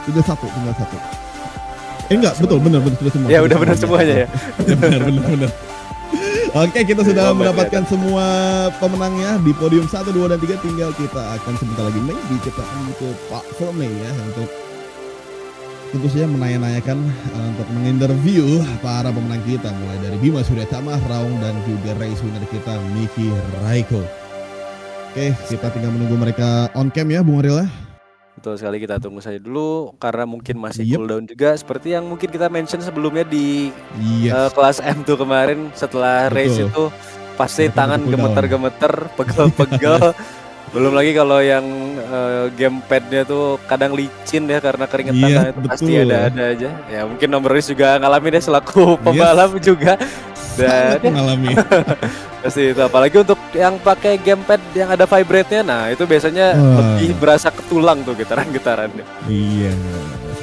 Tinggal satu. Enggak, benar sudah semua.
Ya udah benar semuanya ya.
Benar. Oke, kita sudah mendapatkan semua pemenangnya di podium 1, 2, dan 3. Tinggal kita akan sebentar lagi maybe kita akan ke Pak Forney ya untuk tentu saja menanyakan untuk menginterview para pemenang kita, mulai dari Bima Suryatama, Raung, dan juga race winner kita Miki Raiko. Oke, kita tinggal menunggu mereka on cam ya Bung Ariel.
Betul sekali, kita tunggu saja dulu karena mungkin masih cooldown juga seperti yang mungkin kita mention sebelumnya di kelas M2 kemarin. Setelah race itu pasti tangan gemeter-gemeter, pegel-pegel. Belum lagi kalau yang gamepadnya tuh kadang licin ya karena keringetan, itu pasti ada aja. Ya mungkin nomor race juga ngalamin ya selaku pembalap juga. Dan
mengalami
pasti itu, apalagi untuk yang pakai gamepad yang ada vibrate-nya, nah itu biasanya lebih berasa ke tulang tuh getaran-getarannya.
Iya,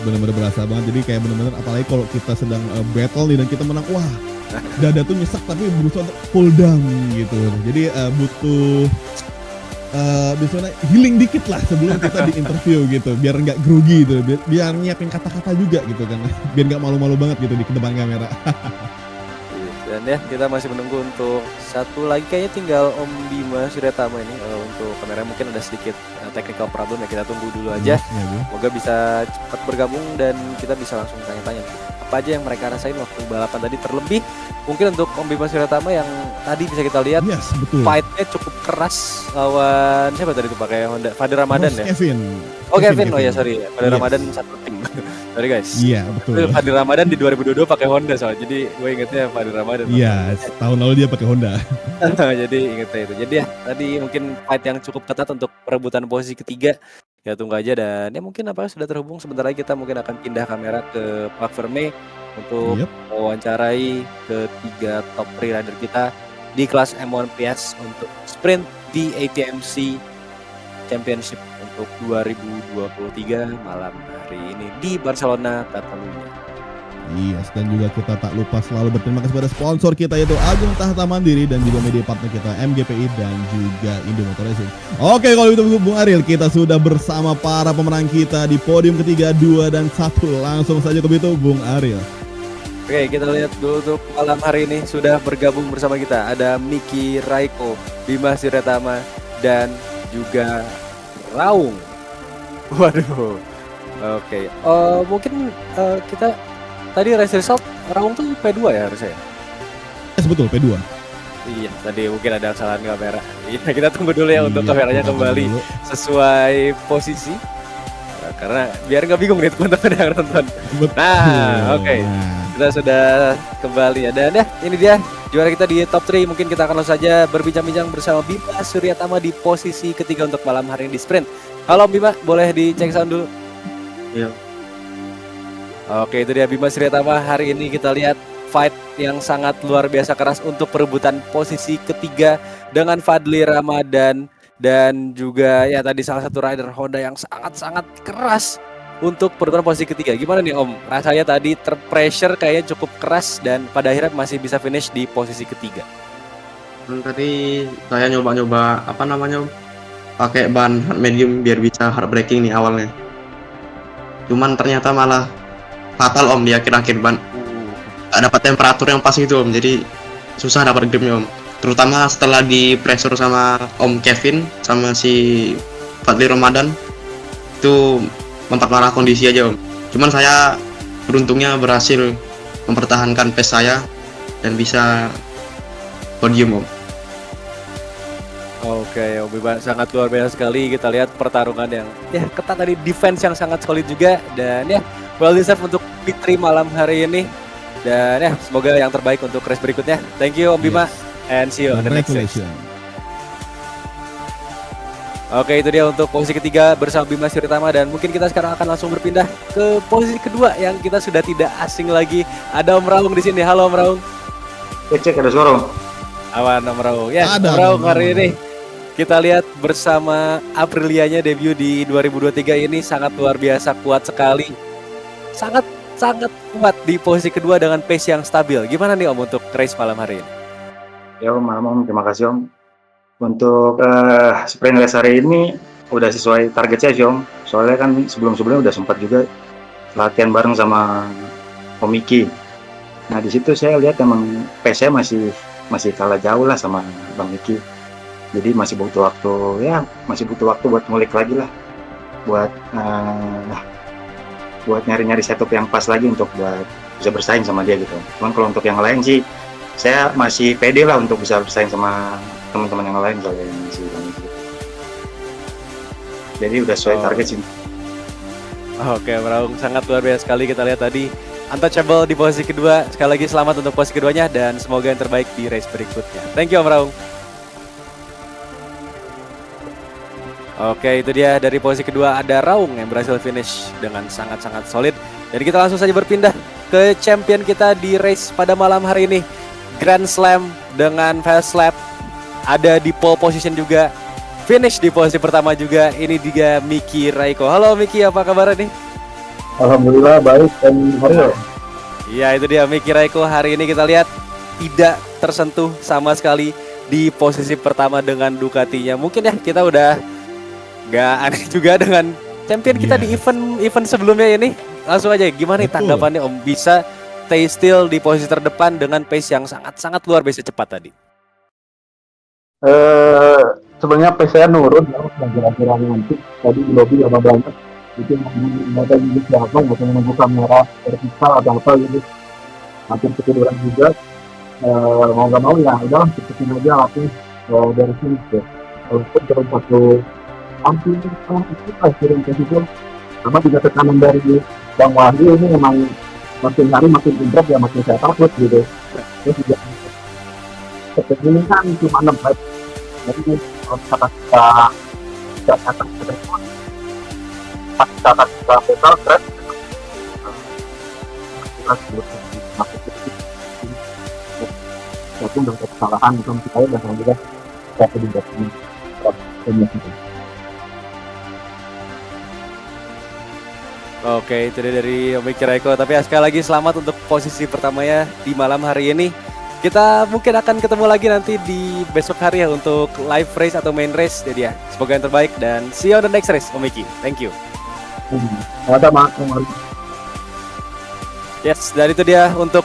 benar-benar berasa banget. Jadi kayak benar-benar apalagi kalau kita sedang battle nih dan kita menang, wah dada tuh nyesek tapi berusaha untuk pull down gitu. Jadi butuh biasanya healing dikit lah sebelum kita di interview gitu, biar nggak grogi gitu, biar nyiapin kata-kata juga gitu kan, biar nggak malu-malu banget gitu di depan kamera.
Dan ya kita masih menunggu untuk satu lagi, kayaknya tinggal Om Bima Suryatama ini untuk kamera mungkin ada sedikit technical problem ya, kita tunggu dulu aja. Semoga bisa cepat bergabung dan kita bisa langsung tanya-tanya apa aja yang mereka rasain waktu balapan tadi, terlebih mungkin untuk Om Bima Suryatama yang tadi bisa kita lihat fight-nya cukup keras lawan siapa tadi itu pakai Honda, Fadil Ramadan ya?
Kevin.
Kevin. Oh ya sorry, Fadil Ramadan satu tim. Sorry guys.
Iya betul.
Fadil Ramadan di 2022 pakai Honda soalnya, jadi gue ingetnya Fadil Ramadan.
Iya, tahun lalu dia pakai Honda.
Jadi ingetnya itu. Jadi ya tadi mungkin fight yang cukup ketat untuk perebutan posisi ketiga. Ya tunggu aja, dan ya mungkin sudah terhubung sebentar lagi, kita mungkin akan pindah kamera ke Pak Verme untuk mewawancarai ketiga top 3 rider kita di kelas M1 PS untuk sprint di ATMC Championship untuk 2023 malam hari ini di Barcelona, Catalunya.
Yes, dan juga kita tak lupa selalu berterima kasih pada sponsor kita, yaitu Agung Tahta Mandiri dan juga media partner kita MGPI dan juga Indo Motor Racing. Oke, kalau itu Bung Ariel, kita sudah bersama para pemenang kita di podium ketiga, 2 dan 1. Langsung saja ke itu Bung Ariel.
Oke, kita lihat dulu untuk malam hari ini sudah bergabung bersama kita. Ada Miki Raiko, Bima Suryatama, dan juga Raung. Waduh. Oke, mungkin kita tadi race result Raung tuh P2 ya harusnya?
Yes, betul, P2.
Iya, tadi mungkin ada kesalahan kamera. Iya, kita tunggu dulu ya untuk kameranya kembali sesuai posisi. Karena biar nggak bingung nih teman-teman yang nonton. Nah, oke. Kita sudah kembali ya. Dan ya, ini dia juara kita di top 3. Mungkin kita akan langsung saja berbincang-bincang bersama Bima Suryatama di posisi ketiga untuk malam hari ini di sprint. Halo Bima, boleh dicek sound dulu?
Iya.
Oke, itu dia Bima Suryatama. Hari ini kita lihat fight yang sangat luar biasa keras untuk perebutan posisi ketiga dengan Fadli Ramadan dan juga ya tadi salah satu rider Honda yang sangat-sangat keras untuk perebutan posisi ketiga. Gimana nih Om? Rasanya tadi terpressure kayaknya cukup keras dan pada akhirnya masih bisa finish di posisi ketiga.
Tadi saya nyoba-nyoba pakai ban hard medium biar bisa hard braking nih awalnya. Cuman ternyata malah fatal Om di akhir-akhir ban. Gak dapat temperatur yang pas gitu Om, jadi susah dapat gripnya Om. Terutama setelah di pressure sama Om Kevin sama si Fadli Ramadan, itu memperparah kondisi aja Om. Cuman saya beruntungnya berhasil mempertahankan pace saya dan bisa podium Om.
Oke, Om Bima sangat luar biasa sekali. Kita lihat pertarungan yang ya ketat tadi, defense yang sangat solid juga, dan ya well deserved untuk victory malam hari ini. Dan ya semoga yang terbaik untuk race berikutnya. Thank you Om Bima, and see you on the next race. Oke, itu dia untuk posisi ketiga bersama Bima Suryatama, dan mungkin kita sekarang akan langsung berpindah ke posisi kedua yang kita sudah tidak asing lagi. Ada Om Raung di sini. Halo Om Raung.
Cek ada suara.
Awan Om Raung. Ya, Om Raung hari ini kita lihat bersama Aprilianya debut di 2023 ini sangat luar biasa kuat sekali. Sangat kuat di posisi kedua dengan pace yang stabil. Gimana nih Om untuk race malam hari ini?
Ya Om, terima kasih Om. Untuk sprint race hari ini udah sesuai target saya sih Om. Soalnya kan sebelum-sebelumnya udah sempat juga latihan bareng sama Om Miki. Nah di situ saya lihat emang pace-nya masih kalah jauh lah sama Bang Miki. Jadi masih butuh waktu buat ngulik lagi lah, buat nyari setup yang pas lagi untuk buat bisa bersaing sama dia gitu. Cuman kalau untuk yang lain sih saya masih pede lah untuk bisa bersaing sama teman-teman yang lain soalnya masih gitu. Jadi udah sesuai target sih.
Oke, Raung sangat luar biasa sekali. Kita lihat tadi untouchable di posisi kedua. Sekali lagi selamat untuk posisi keduanya dan semoga yang terbaik di race berikutnya. Thank you Om Raung. Oke, itu dia dari posisi kedua ada Raung yang berhasil finish dengan sangat-sangat solid. Jadi kita langsung saja berpindah ke champion kita di race pada malam hari ini. Grand Slam dengan fast lap. Ada di pole position juga. Finish di posisi pertama juga. Ini dia Miki Raiko. Halo Miki, apa kabar nih?
Alhamdulillah baik dan Mario.
Iya, itu dia Miki Raiko. Hari ini kita lihat tidak tersentuh sama sekali di posisi pertama dengan Ducatinya. Mungkin ya kita udah gak aneh juga dengan champion kita di event sebelumnya ini. Langsung aja gimana nih tanggapannya Om, bisa stay still di posisi terdepan dengan pace yang sangat-sangat luar biasa cepat tadi?
Sebenarnya pace saya nurun ya, kira-kira nanti tadi di lobby lama banget itu nggak ada gitu siapa, nggak ada menunggu kamera vertikal atau apa gitu, hampir ketiduran juga. Mau nggak mau ya udahlah cepetin aja latih dari sini ya, walaupun turun satu hampir itu lah turun ke situ, sama juga tekanan dari Bang Wahyu ini memang makin hari makin improve ya, makin saya takut gitu. Terus juga ini kan cuma 6 lap, jadi kalau kata kita total berat itu udah kesalahan itu kita udah juga satu di dalam itu.
Oke, itu dia dari Omiki Raiko. Tapi sekali lagi selamat untuk posisi pertamanya di malam hari ini. Kita mungkin akan ketemu lagi nanti di besok hari ya untuk live race atau main race. Jadi ya, semoga yang terbaik dan see you on the next race, Omiki. Thank you. Yes, dan itu dia untuk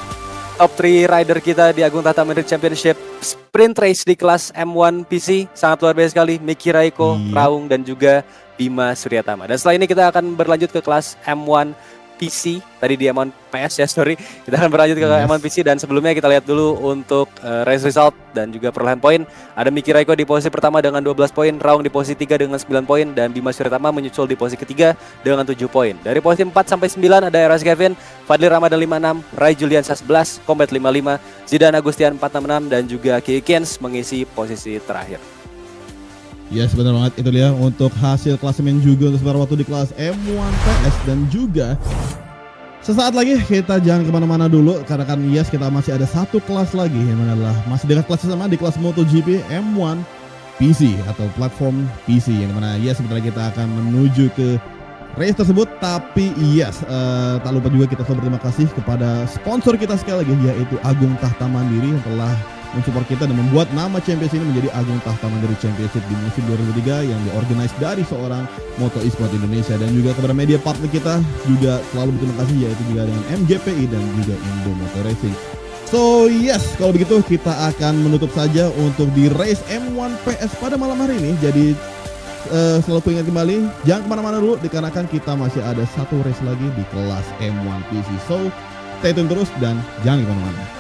top 3 rider kita di Agung Tahta Madrid Championship Sprint Race di kelas M1 PC. Sangat luar biasa sekali, Miki Raiko, Raung, dan juga Bima Suryatama. Dan setelah ini kita akan berlanjut ke kelas M1 PC. Tadi di M1 PS ya, sorry. Kita akan berlanjut ke M1 PC dan sebelumnya kita lihat dulu untuk race result dan juga perolehan poin. Ada Miki Raiko di posisi pertama dengan 12 poin, Raung di posisi 3 dengan 9 poin, dan Bima Suryatama menyusul di posisi ketiga dengan 7 poin. Dari posisi 4 sampai 9 ada Eras Kevin, Fadli Ramadan 56, Rai Juliansa 11, Combat 55, Zidan Agustian 466, dan juga Kikens mengisi posisi terakhir.
Yes, benar banget, itu dia untuk hasil klasemen juga untuk sementara waktu di kelas M1 PS. Dan juga sesaat lagi kita jangan kemana-mana dulu, karena kan yes kita masih ada satu kelas lagi yang mana adalah masih dengan kelas sama di kelas MotoGP M1 PC atau platform PC, yang mana yes sebentar lagi kita akan menuju ke race tersebut. Tapi yes, tak lupa juga kita selalu berterima kasih kepada sponsor kita sekali lagi, yaitu Agung Tahta Mandiri yang telah mensupport kita dan membuat nama Champions ini menjadi Agung Tahta Mandiri Championship di musim 2003 yang diorganize dari seorang Moto Esport Indonesia. Dan juga kepada media partner kita juga selalu berterima kasih, yaitu juga dengan MGPI dan juga Indo Motor Racing. So yes, kalau begitu kita akan menutup saja untuk di race M1 PS pada malam hari ini. Jadi selalu ingat kembali, jangan kemana-mana dulu dikarenakan kita masih ada satu race lagi di kelas M1 PC. So stay tune terus dan jangan kemana-mana.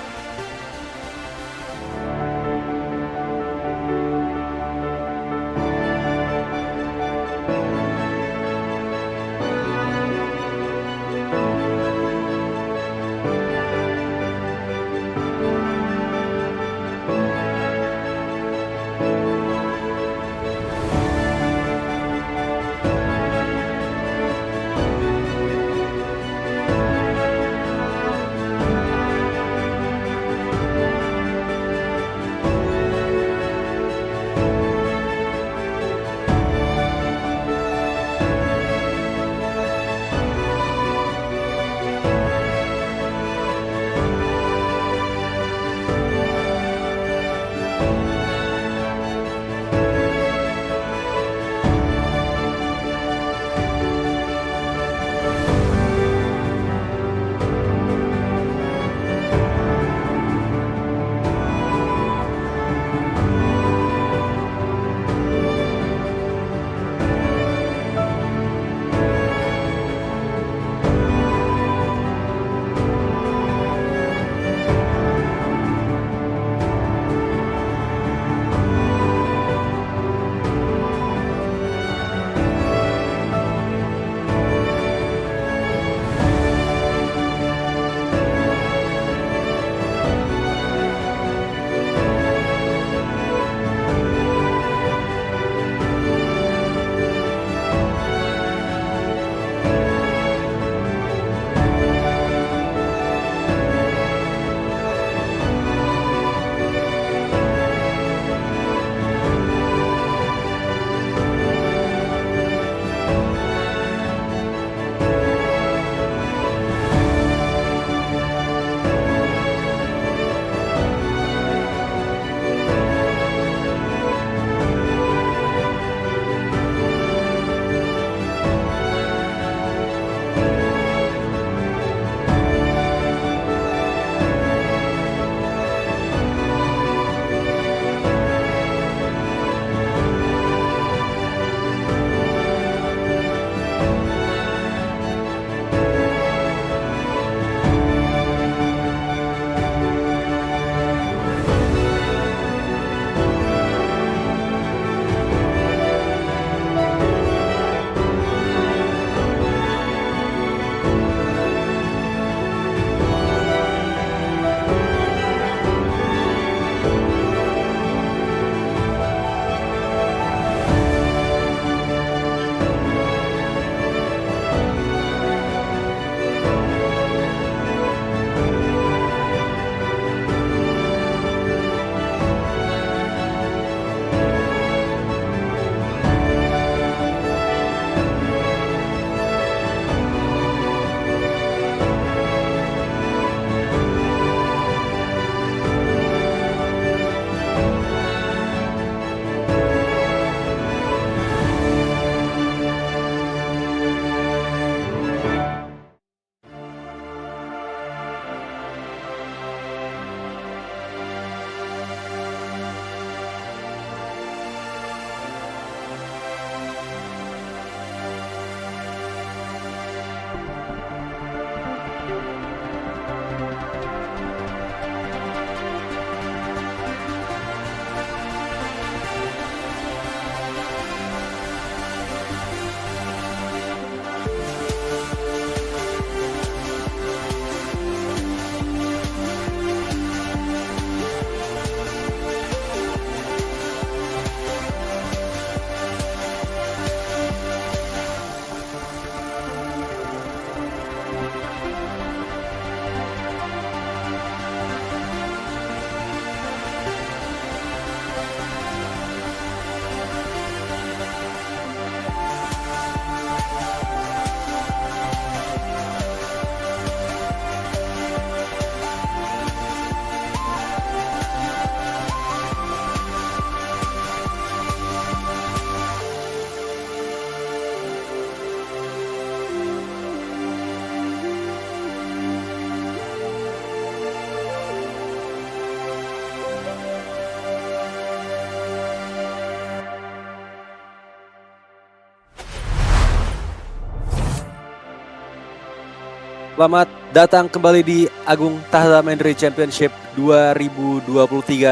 Selamat datang kembali di Agung Tahta Mandiri Championship 2023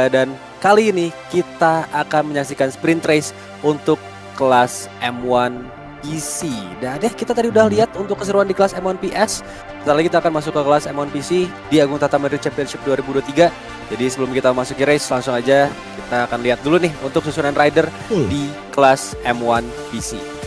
dan kali ini kita akan menyaksikan sprint race untuk kelas M1 PC. Dan kita tadi udah lihat untuk keseruan di kelas M1 PS. Setelah lagi kita akan masuk ke kelas M1 PC di Agung Tahta Mandiri Championship 2023. Jadi sebelum kita masuk ke race, langsung aja kita akan lihat dulu nih untuk susunan rider di kelas M1 PC.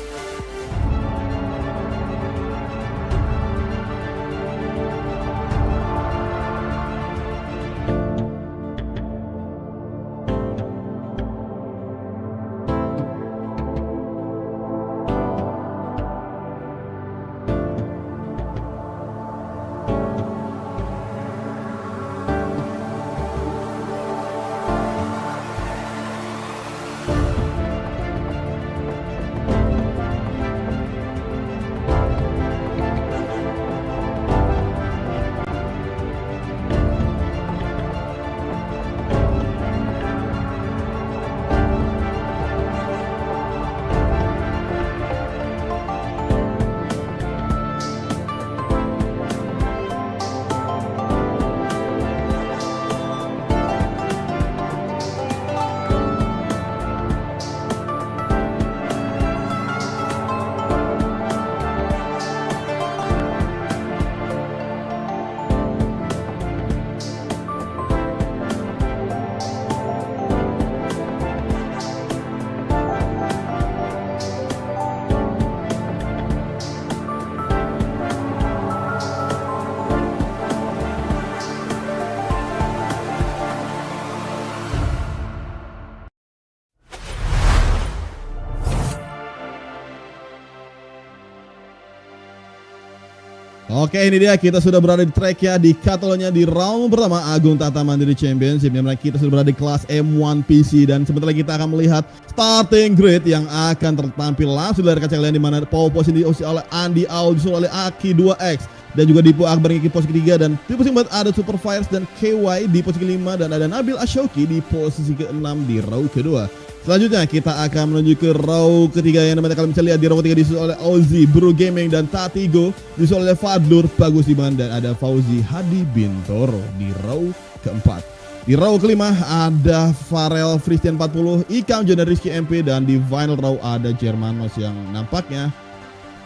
Oke, ini dia kita sudah berada di track ya, di Catalonia di round pertama Agung Tahta Mandiri Championship, yang mana kita sudah berada di kelas M1 PC dan sebentar lagi kita akan melihat starting grid yang akan tertampil langsung dari kaca kalian, di mana pole position diisi oleh Andy Aul, disusul oleh Aki 2X dan juga Dipo Akbar di posisi ketiga, dan di posisi keempat ada Super Fires dan KY di posisi kelima, dan ada Nabil Ashoki di posisi keenam di row kedua. Selanjutnya kita akan menuju ke row ketiga, yang namanya kalian bisa lihat di row ketiga disusul oleh Ozzy, Bro Gaming dan Tatigo, disusul oleh Fadlur, Bagus Iman, dan ada Fauzi Hadi Bintoro di row keempat. Di row kelima ada Farel Fristian 40, Ikam John dan Rizky MP, dan di final row ada Germanos yang nampaknya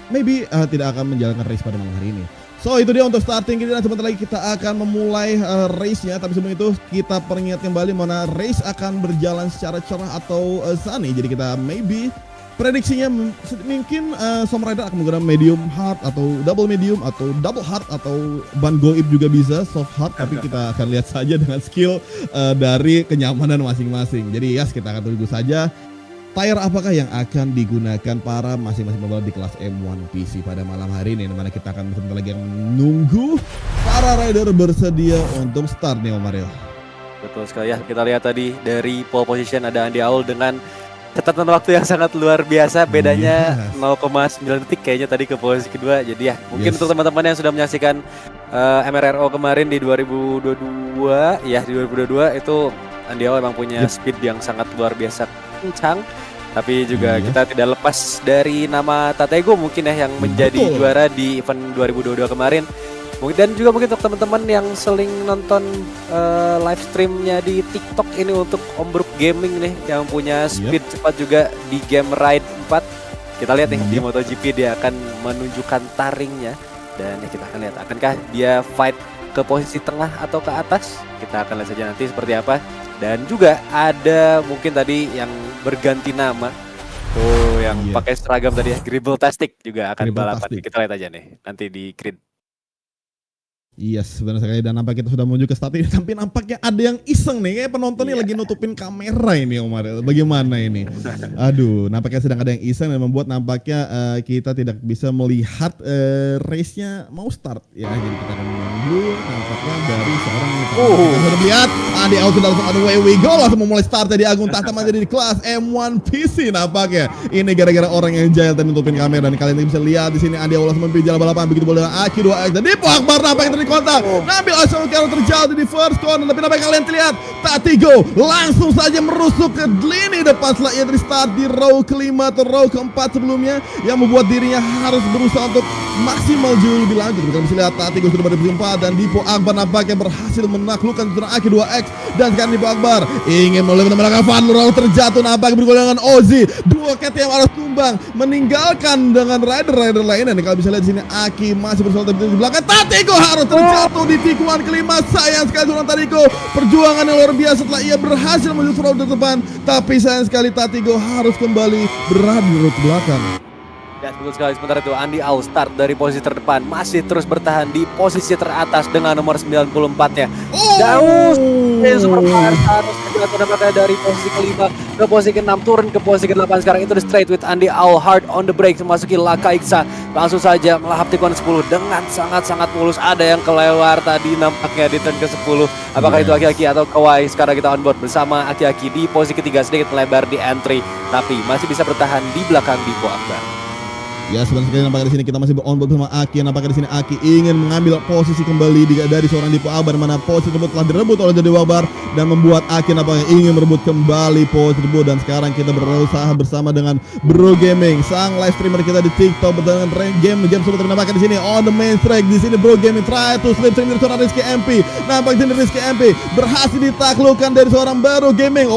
maybe tidak akan menjalankan race pada malam hari ini. So itu dia untuk starting kita, dan sebentar lagi kita akan memulai race-nya. Tapi sebelum itu kita peringat kembali mana race akan berjalan secara cerah atau sunny. Jadi kita maybe prediksinya mungkin Som Rider akan menggunakan medium hard atau double medium atau double hard atau ban goib juga bisa soft hard. Tapi kita akan lihat saja dengan skill dari kenyamanan masing-masing. Jadi yes, kita akan tunggu saja tire apakah yang akan digunakan para masing-masing pembalap di kelas M1 PC pada malam hari ini, dimana kita akan sebentar lagi menunggu para rider bersedia untuk start nih Om Mario.
Betul sekali ya, kita lihat tadi dari pole position ada Andy Aul dengan catatan waktu yang sangat luar biasa, bedanya 0,9 detik kayaknya tadi ke posisi kedua. Jadi ya mungkin untuk teman-teman yang sudah menyaksikan MRRO kemarin di 2022 ya, di 2022 itu Andy Aul memang punya speed yang sangat luar biasa kencang. Tapi juga kita tidak lepas dari nama Tatego mungkin ya, yang menjadi juara di event 2022 kemarin. Dan juga mungkin untuk teman-teman yang sering nonton live streamnya di TikTok ini untuk Om Brook Gaming nih, yang punya speed cepat juga di game Ride 4. Kita lihat nih di MotoGP dia akan menunjukkan taringnya, dan ya kita akan lihat akankah dia fight ke posisi tengah atau ke atas. Kita akan lihat saja nanti seperti apa. Dan juga ada mungkin tadi yang berganti nama tuh, yang pakai seragam tadi ya, Gribble Tastic juga akan balapan. Kita lihat aja nih nanti di grid.
Yes, benar sekali, dan nampaknya kita sudah menuju ke start ini, tapi nampaknya ada yang iseng nih, kayak penonton ini lagi nutupin kamera ini Om Mario. Bagaimana ini? Aduh, nampaknya sedang ada yang iseng dan membuat nampaknya kita tidak bisa melihat race-nya mau start ya. Jadi kita akan menunggu nampaknya dari seorang kita sudah lihat Adi Aul sudah langsung away we go, langsung memulai start di Agung Tahta Mandiri di kelas M1 PC. Nampaknya ini gara-gara orang yang jahil dan nutupin kamera, dan kalian bisa lihat di sini Adi Aul langsung memilih jalan balapan begitu boleh Aki 2X dan Dipo Akbar. Nampaknya kontak. Nabil Asyawki harus terjatuh di first corner. Tapi nampaknya kalian terlihat Tatigo langsung saja merusuk ke lini depan setelah ia restart di row kelima atau row keempat sebelumnya, yang membuat dirinya harus berusaha untuk maksimal jauh lebih lanjut. Kita bisa lihat Tatigo sudah pada posisi 4 dan Dipo Akbar nampaknya berhasil menaklukkan seorang Aki 2X. Dan sekarang Dipo Akbar ingin melalui menemukan Van Lurau terjatuh, nampaknya bergolongan dengan Ozzy. Dua KTM harus tumbang meninggalkan dengan rider-rider lainnya. Dan kalau bisa lihat di sini Aki masih bersoal di belakang. Tatigo harus terjatuh di tikungan kelima. Sayang sekali seorang Tatigo, perjuangan yang luar biasa setelah ia berhasil menuju row depan. Tapi sayang sekali Tatigo harus kembali berada di row belakang.
Ya, betul sekali. Sementara itu Andi Au start dari posisi terdepan, masih terus bertahan di posisi teratas dengan nomor 94-nya. Daus Superpower harus terjatuh nampaknya dari posisi kelima ke posisi ke-6, turun ke posisi ke-8. Sekarang itu the straight with Andi Au, hard on the brake, memasuki Laka Iksa. Langsung saja melahap tikungan 10 dengan sangat-sangat mulus. Ada yang kelewar tadi nampaknya di turn ke-10. Apakah itu Aki-Aki atau Kawai? Sekarang kita on board bersama Aki-Aki di posisi ketiga, sedikit melebar di entry, tapi masih bisa bertahan di belakang Dipo Akbar.
Ya, sebenarnya nampaknya di sini kita masih on board bersama Aki. Nampaknya di sini Aki ingin mengambil posisi kembali dari seorang Dipo Akbar, mana posisi tersebut telah direbut oleh Dewa Akbar dan membuat Aki nampaknya ingin merebut kembali posisi tersebut. Dan sekarang kita berusaha bersama dengan Bro Gaming, sang live streamer kita di TikTok dengan game tersebut. Nampaknya di sini on the main track di sini Bro Gaming try to slip stream dari seorang Rizky MP. Nampaknya di Rizky MP berhasil ditaklukkan dari seorang Bro Gaming.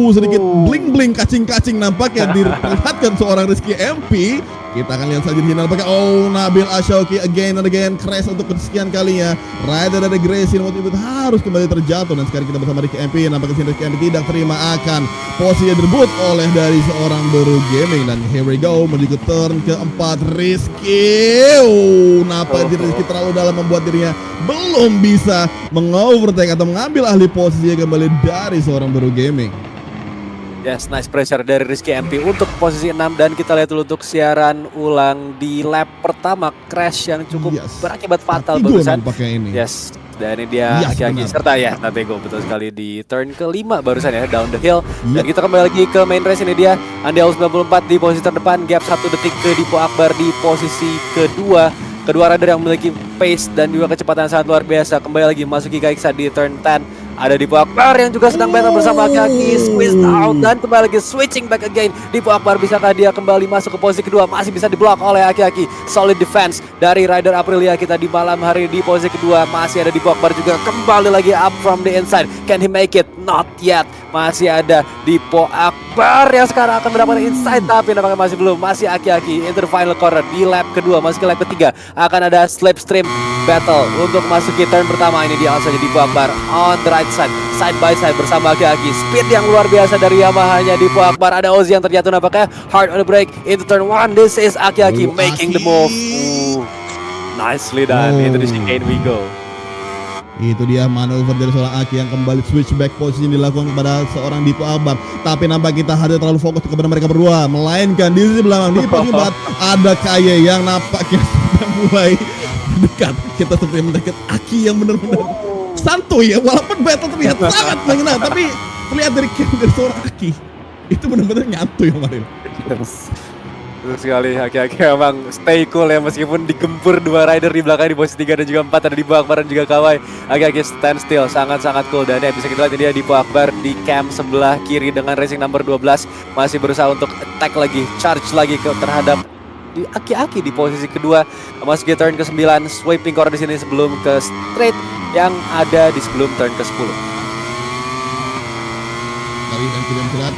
Sedikit bling-bling kacing-kacing nampaknya diperlihatkan seorang Rizky MP. Kita akan lihat saja di sini nampaknya Nabil Asyawki again and again crash untuk kesekian kalinya. Rider dari Gracie Motivate harus kembali terjatuh. Dan sekarang kita bersama Rizky MP. Nampaknya sini Rizky MP tidak terima akan posisi direbut oleh dari seorang Bro Gaming. Dan here we go menuju ke turn keempat Rizky. Nampaknya Rizky terlalu dalam membuat dirinya belum bisa mengovertake atau mengambil alih posisinya kembali dari seorang Bro Gaming.
Yes, nice pressure dari Rizky MP untuk posisi 6. Dan kita lihat dulu untuk siaran ulang di lap pertama, crash yang cukup berakibat fatal barusan. Yes, dan ini dia Aki-Aki serta ya Tatigo, betul sekali di turn kelima barusan ya, down the hill. Dan kita kembali lagi ke main race. Ini dia Andi Au 94 di posisi terdepan, gap 1 detik ke Dipo Akbar di posisi kedua. Kedua rider yang memiliki pace dan juga kecepatan sangat luar biasa. Kembali lagi masuki Kaiksa di turn 10. Ada Dipo Akbar yang juga sedang battle bersama Aki-Aki, squeezed out dan kembali lagi switching back again. Dipo Akbar bisakah dia kembali masuk ke posisi kedua? Masih bisa diblok oleh Aki-Aki. Solid defense dari rider Aprilia kita di malam hari di posisi kedua. Masih ada Dipo Akbar juga kembali lagi up from the inside. Can he make it? Not yet. Masih ada Dipo Akbar yang sekarang akan mendapatkan inside, tapi nampaknya masih belum. Masih Aki-Aki into the final corner di lap kedua, masih ke lap ketiga. Akan ada slipstream battle untuk masuki turn pertama. Ini dia saja Dipo Akbar on the right side by side bersama Aki-Aki. Speed yang luar biasa dari Yamaha-nya Dipo Akbar. Ada Ozzy yang terjatuh nampaknya hard on the brake into turn 1. This is Aki-Aki making the move. Nicely done. Into the chicane we go.
Itu dia manuver dari seorang Aki yang kembali switch back posisi yang dilakukan kepada seorang Dipo Akbar. Tapi nampak kita hadir terlalu fokus kepada mereka berdua, melainkan di sisi belakang di posisi 4 ada Kaye yang nampaknya sudah mulai dekat. Kita seperti mendekat Aki yang benar-benar santuy ya, walaupun battle terlihat sangat menyenang, tapi terlihat dari game dari seorang Aki itu benar-benar nyantuy kemarin.
Betul sekali, Aki-Aki emang stay cool ya, meskipun digempur dua rider di belakang di posisi 3 dan juga 4, ada Dipo Akbar dan juga Kawai. Aki-Aki stand still, sangat-sangat cool. Dan ya bisa kita lihat dia Dipo Akbar di cam sebelah kiri dengan racing number 12 masih berusaha untuk attack lagi, charge lagi terhadap di Aki-Aki di posisi kedua. Masuk ke turn ke-9, sweeping corner di sini sebelum ke straight yang ada di sebelum turn ke-10.
Tadi dan kita lihat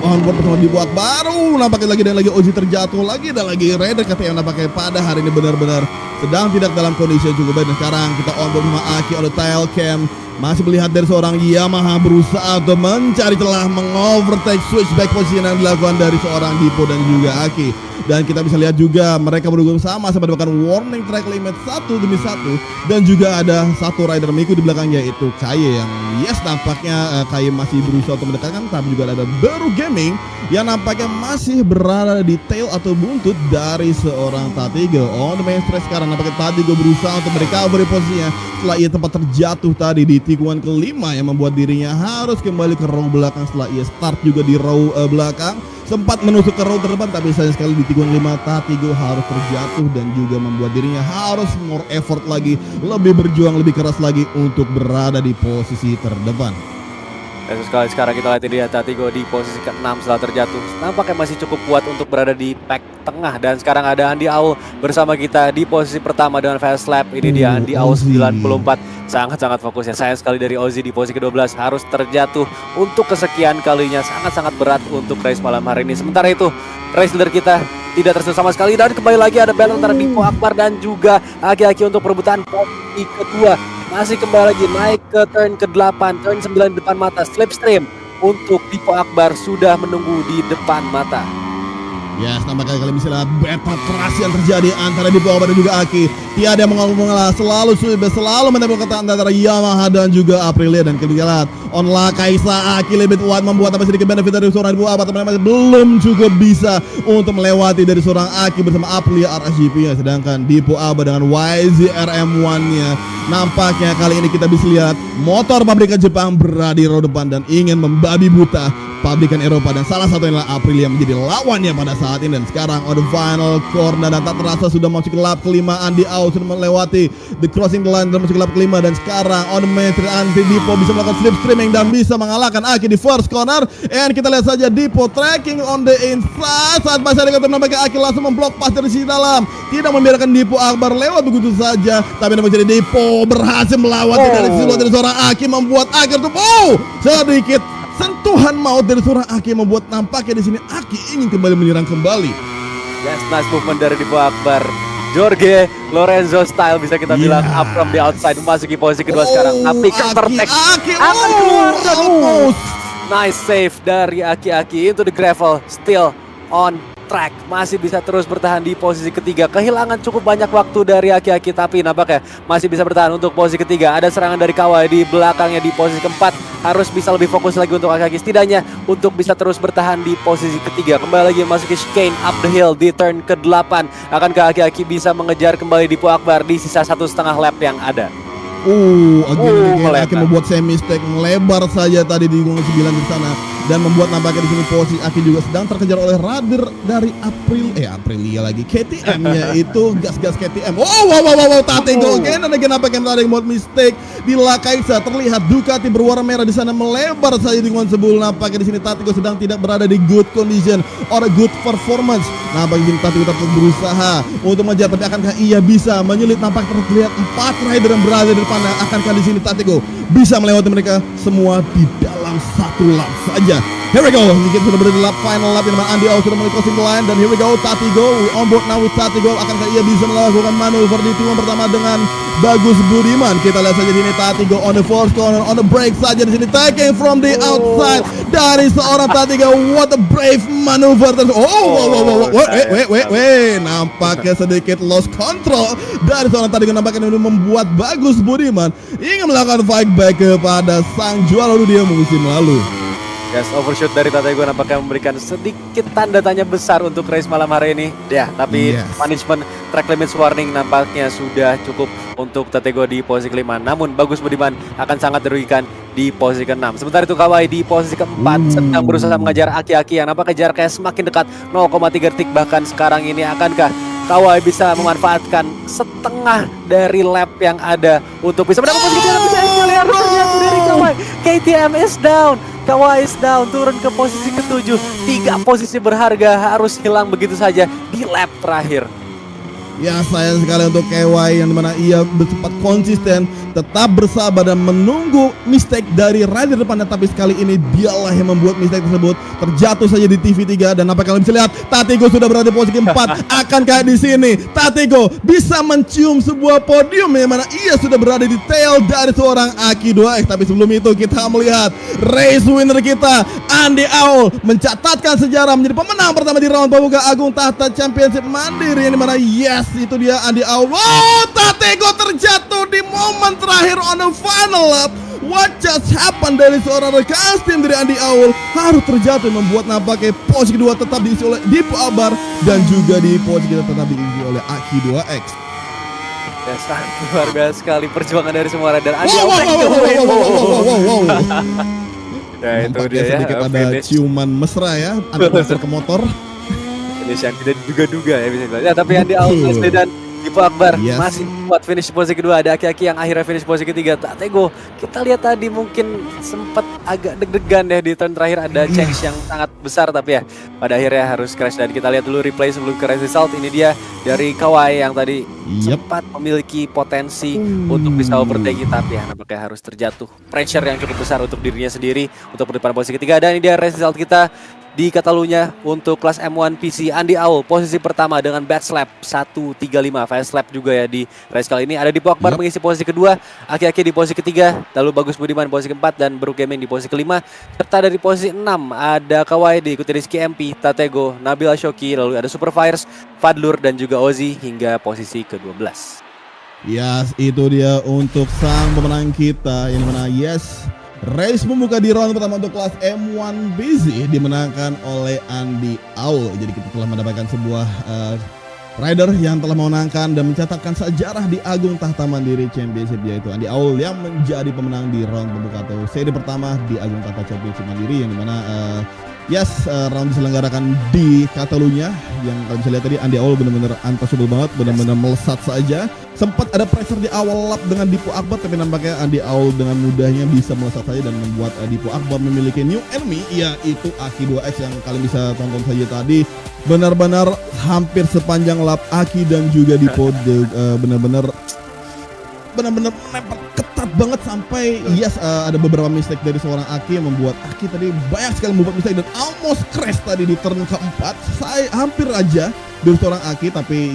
on board bersama Dipo Akbar. Nampaknya lagi dan lagi Ozzy terjatuh lagi dan lagi rider KTM nampaknya pada hari ini benar-benar sedang tidak dalam kondisi yang cukup baik. Dan sekarang kita on board sama Aki on the tail cam. Masih melihat dari seorang Yamaha berusaha untuk mencari celah mengovertake switchback posisi yang dilakukan dari seorang Dipo dan juga Aki. Dan kita bisa lihat juga mereka berdua sama sampai bahkan warning track limit 1 demi 1. Dan juga ada satu rider mengikuti di belakangnya yaitu Kaye yang nampaknya Kaye masih berusaha untuk mendekatkan. Tapi juga ada Bro Gaming yang nampaknya masih berada di tail atau buntut dari seorang Tatigo. On the main stress sekarang nampaknya Tatigo berusaha untuk merecovery posisinya setelah ia tempat terjatuh tadi di tikungan kelima yang membuat dirinya harus kembali ke row belakang setelah ia start juga di row belakang. sempat menusuk ke row terdepan, tapi sayang sekali di tikungan 5 Tatigo harus terjatuh dan juga membuat dirinya harus more effort lagi, lebih berjuang, lebih keras lagi untuk berada di posisi terdepan.
Dan sekali sekarang kita lihat ini Tatigo di posisi ke-6 setelah terjatuh. Nampaknya masih cukup kuat untuk berada di pack tengah. Dan sekarang ada Andi Aul bersama kita di posisi pertama dengan fast lap. Ini dia Andi Aul 94. Sangat-sangat fokusnya. Sayang sekali dari Ozzy di posisi ke-12 harus terjatuh untuk kesekian kalinya. Sangat-sangat berat untuk race malam hari ini. Sementara itu race leader kita tidak tersentuh sama sekali. Dan kembali lagi ada battle antara Dipo Akbar dan juga Aki-Aki untuk perebutan posisi kedua. Masih kembali lagi naik ke turn ke-8, turn 9 di depan mata, slipstream untuk Dipo Akbar sudah menunggu di depan mata.
Yes, nampaknya kalian bisa lihat battle keras yang terjadi antara Dipo Akbar dan juga Aki. Tiada yang mengalah, selalu menempel kata antara Yamaha dan juga Aprilia. Dan kita lihat Onla Kaisa Aki lebih kuat membuat apa sedikit benefit dari seorang Dipo Akbar, tapi masih belum cukup bisa untuk melewati dari seorang Aki bersama Aprilia RSGP-nya. Sedangkan Dipo Akbar dengan YZRM1-nya nampaknya kali ini kita bisa lihat motor pabrikan Jepang berada di row depan dan ingin membabi buta pabrikan Eropa, dan salah satunya adalah Aprilia menjadi lawannya pada saat ini. Dan sekarang on the final corner dan tak terasa sudah masuk ke lap kelima. Andi Au sudah melewati the crossing the line dan masuk ke lap kelima, dan sekarang on the main street Andi Dipo bisa melakukan slipstreaming dan bisa mengalahkan Aki di first corner. And kita lihat saja Dipo tracking on the inside saat masih ada nampaknya Aki langsung memblok pas dari sisi dalam, tidak membiarkan Dipo Akbar lewat begitu saja, tapi nampaknya Dipo berhasil melewati dari siluet dari seorang Aki, membuat Aki untuk sedikit sentuhan maut dari seorang Aki, membuat nampaknya di sini Aki ingin kembali menyerang kembali.
Yes, nice movement dari Dipo Akbar. Jorge Lorenzo style bisa kita bilang, up from the outside memasuki posisi kedua sekarang. Tapi counter attack akan keluar dan nice save dari Aki into the gravel, still on track, masih bisa terus bertahan di posisi ketiga. Kehilangan cukup banyak waktu dari Aki, tapi nampaknya masih bisa bertahan untuk posisi ketiga. Ada serangan dari Kawai di belakangnya di posisi keempat, harus bisa lebih fokus lagi untuk Aki setidaknya untuk bisa terus bertahan di posisi ketiga. Kembali lagi memasuki chicane up the hill di turn ke-8. Akankah Aki bisa mengejar kembali Dipo Akbar di sisa 1,5 lap yang ada?
Aki membuat semi mistake, melebar saja tadi di gong 9 di sana, dan membuat nampaknya di sini posisi Aki juga sedang terkejar oleh rider dari Aprilia lagi, KTM-nya itu gas-gas KTM. Wow, Tatigo again nampaknya tadi membuat mistake di La Kaisa. Terlihat Ducati berwarna merah di sana melebar saja di gong 10. Nampaknya di sini Tatigo sedang tidak berada di good condition or a good performance. Nampaknya Tatigo tetap berusaha untuk mengejar, tapi akankah ia bisa menyulit? Nampak terlihat 4 rider yang berada di depan. Akankah di sini Tatigo bisa melewati mereka semua di dalam satu lap saja? Here we go, kita sudah berada di lap final lap yang Andi Au sudah mulai crossing the line, dan here we go Tatigo, we on board now with Tatigo. Akankah ia bisa melakukan manuver di tikungan pertama dengan Bagus Budiman? Kita lihat saja di sini Tatigo on the first corner, on the break saja di sini, taking from the outside dari seorang Tatigo. What a brave maneuver. Wait, nampaknya sedikit lost control dari seorang Tatigo. Nampaknya ini membuat Bagus Budiman ingin melakukan fight back kepada sang juara dunia musim lalu.
Yes, overshoot dari Tatigo nampaknya memberikan sedikit tanda tanya besar untuk race malam hari ini. Ya, tapi punishment track limits warning nampaknya sudah cukup untuk Tatigo di posisi kelima. Namun Bagus Budiman akan sangat dirugikan di posisi ke-6. Sementara itu Kawai di posisi ke-4 sedang berusaha mengejar Aki yang nampaknya jaraknya semakin dekat, 0,3 detik bahkan sekarang ini. Akankah Kawai bisa memanfaatkan setengah dari lap yang ada untuk bisa mendapat posisi ke-6? Terlihat dari Kawai. KTM is down. Kawai is down, turun ke posisi ke-7. 3 posisi berharga harus hilang begitu saja di lap terakhir.
Ya, sayang sekali untuk Kawai yang dimana ia sempat konsisten, tetap bersabar dan menunggu mistake dari rider depannya, tapi sekali ini dialah yang membuat mistake tersebut, terjatuh saja di TV3. Dan apa kalian bisa lihat Tatigo sudah berada di posisi 4. Akankah di sini Tatigo bisa mencium sebuah podium yang mana ia sudah berada di tail dari seorang Aki 2X? Tapi sebelum itu kita melihat race winner kita Andi Aul mencatatkan sejarah menjadi pemenang pertama di round pembuka Agung Tahta Championship Mandiri, yang dimana itu dia Andi Aul. Tatigo terjatuh di momen terakhir on the final lap. What just happened dari seorang rekan tim dari Andi Aul harus terjatuh, membuat nampaknya posisi kedua tetap diisi oleh Dipo Akbar dan juga di posisi kita tetap diisi oleh Aki 2X.
Ya, sangat luar biasa sekali perjuangan dari semua rider. Andi Aul. Ya itu
Nampaknya
dia ya,
sedikit ada
finish.
ciuman mesra ya antar ke motor.
Finish yang tidak diduga-duga ya bisa dibilang. Ya tapi Andy Alves dan Dipo Akbar
Yes.
masih buat finish posisi kedua. Ada Aki-Aki yang akhirnya finish posisi ketiga. Tatego kita lihat tadi mungkin sempat agak deg-degan ya di turn terakhir, ada change yang sangat besar tapi ya pada akhirnya harus crash. Dan kita lihat dulu replay sebelum ke race result. Ini dia dari Kawai yang tadi sempat memiliki potensi untuk bisa overtake tapi ya nampaknya harus terjatuh. Pressure yang cukup besar untuk dirinya sendiri untuk berdepan posisi ketiga. Dan ini dia race result kita di Catalunya untuk kelas M1 PC. Andy Aul posisi pertama dengan batch lap 1.35, fast lap juga ya di race kali ini. Ada Dipo Akbar mengisi posisi kedua, Aki-Aki di posisi ketiga, lalu Bagus Budiman di posisi keempat dan Brook Gaming di posisi kelima. Serta dari posisi 6 ada Kawai diikuti Rizky MP, Tatego, Nabil Ashoki, lalu ada Super Fires, Fadlur dan juga Ozzy hingga posisi ke-12.
Yes, itu dia untuk sang pemenang kita yang mana race membuka di round pertama untuk kelas M1 BZ dimenangkan oleh Andy Aul. Jadi kita telah mendapatkan sebuah rider yang telah memenangkan dan mencatatkan sejarah di Agung Tahta Mandiri Championship, yaitu Andy Aul yang menjadi pemenang di round pembuka atau seri pertama di Agung Tahta Championship Mandiri, yang dimana round diselenggarakan di Catalunya. Yang kalau bisa lihat tadi Andy Aul benar-benar untouchable banget, benar-benar melesat saja. Sempat ada pressure di awal lap dengan Dipo Akbar, tapi nampaknya Andy Aul dengan mudahnya bisa melesat saja dan membuat Dipo Akbar memiliki new enemy, yaitu Aki 2X yang kalian bisa tonton saja tadi. Benar-benar hampir sepanjang lap Aki dan juga Dipo benar-benar menempel ketat banget sampai ada beberapa mistake dari seorang Aki yang membuat Aki tadi banyak sekali membuat mistake dan almost crash tadi di turn keempat. Saya hampir aja dari seorang Aki, tapi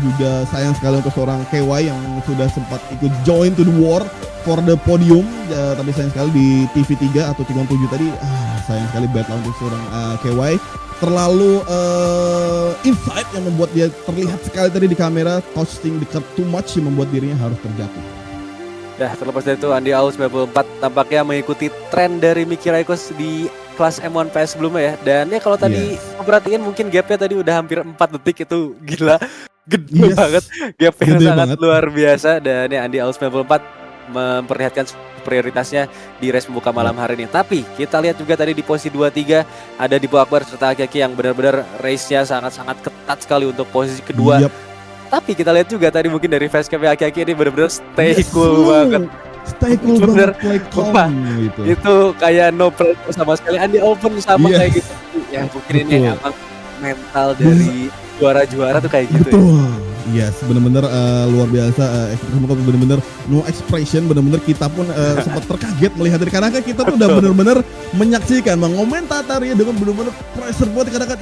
juga sayang sekali untuk seorang KY yang sudah sempat ikut join to the war for the podium, tapi sayang sekali di TV3 atau TV7 tadi sayang sekali bad luck untuk seorang KY. Terlalu insight yang membuat dia terlihat sekali tadi di kamera, toasting dekat too much yang membuat dirinya harus terjatuh.
Nah, terlepas dari itu Andy Aul 94 tampaknya mengikuti tren dari Miki Raikkonen di kelas M1 PS sebelumnya ya. Dan ya kalau tadi perhatiin mungkin gapnya tadi udah hampir 4 detik, itu gila. Gede banget. Gapnya sangat luar biasa. Dan ya Andy Aul 94 memperlihatkan prioritasnya di race pembuka malam hari ini. Tapi kita lihat juga tadi di posisi 23 ada Dipo Akbar serta Aki-Aki yang benar-benar race-nya sangat-sangat ketat sekali untuk posisi kedua. Tapi kita lihat juga tadi mungkin dari facecam Aki-Aki ini benar-benar stay cool banget.
Stay cool banget, play calm gitu.
Itu kayak no pressure sama sekali. Andy Open sama kayak gitu. Ya mungkin ini emang mental dari juara-juara tuh kayak gitu.
Yes, benar-benar luar biasa. Benar-benar no expression, benar-benar kita pun sempat terkaget melihat dari karena kita tuh udah benar-benar menyaksikan komentatornya dengan benar-benar pressure buat dikatakan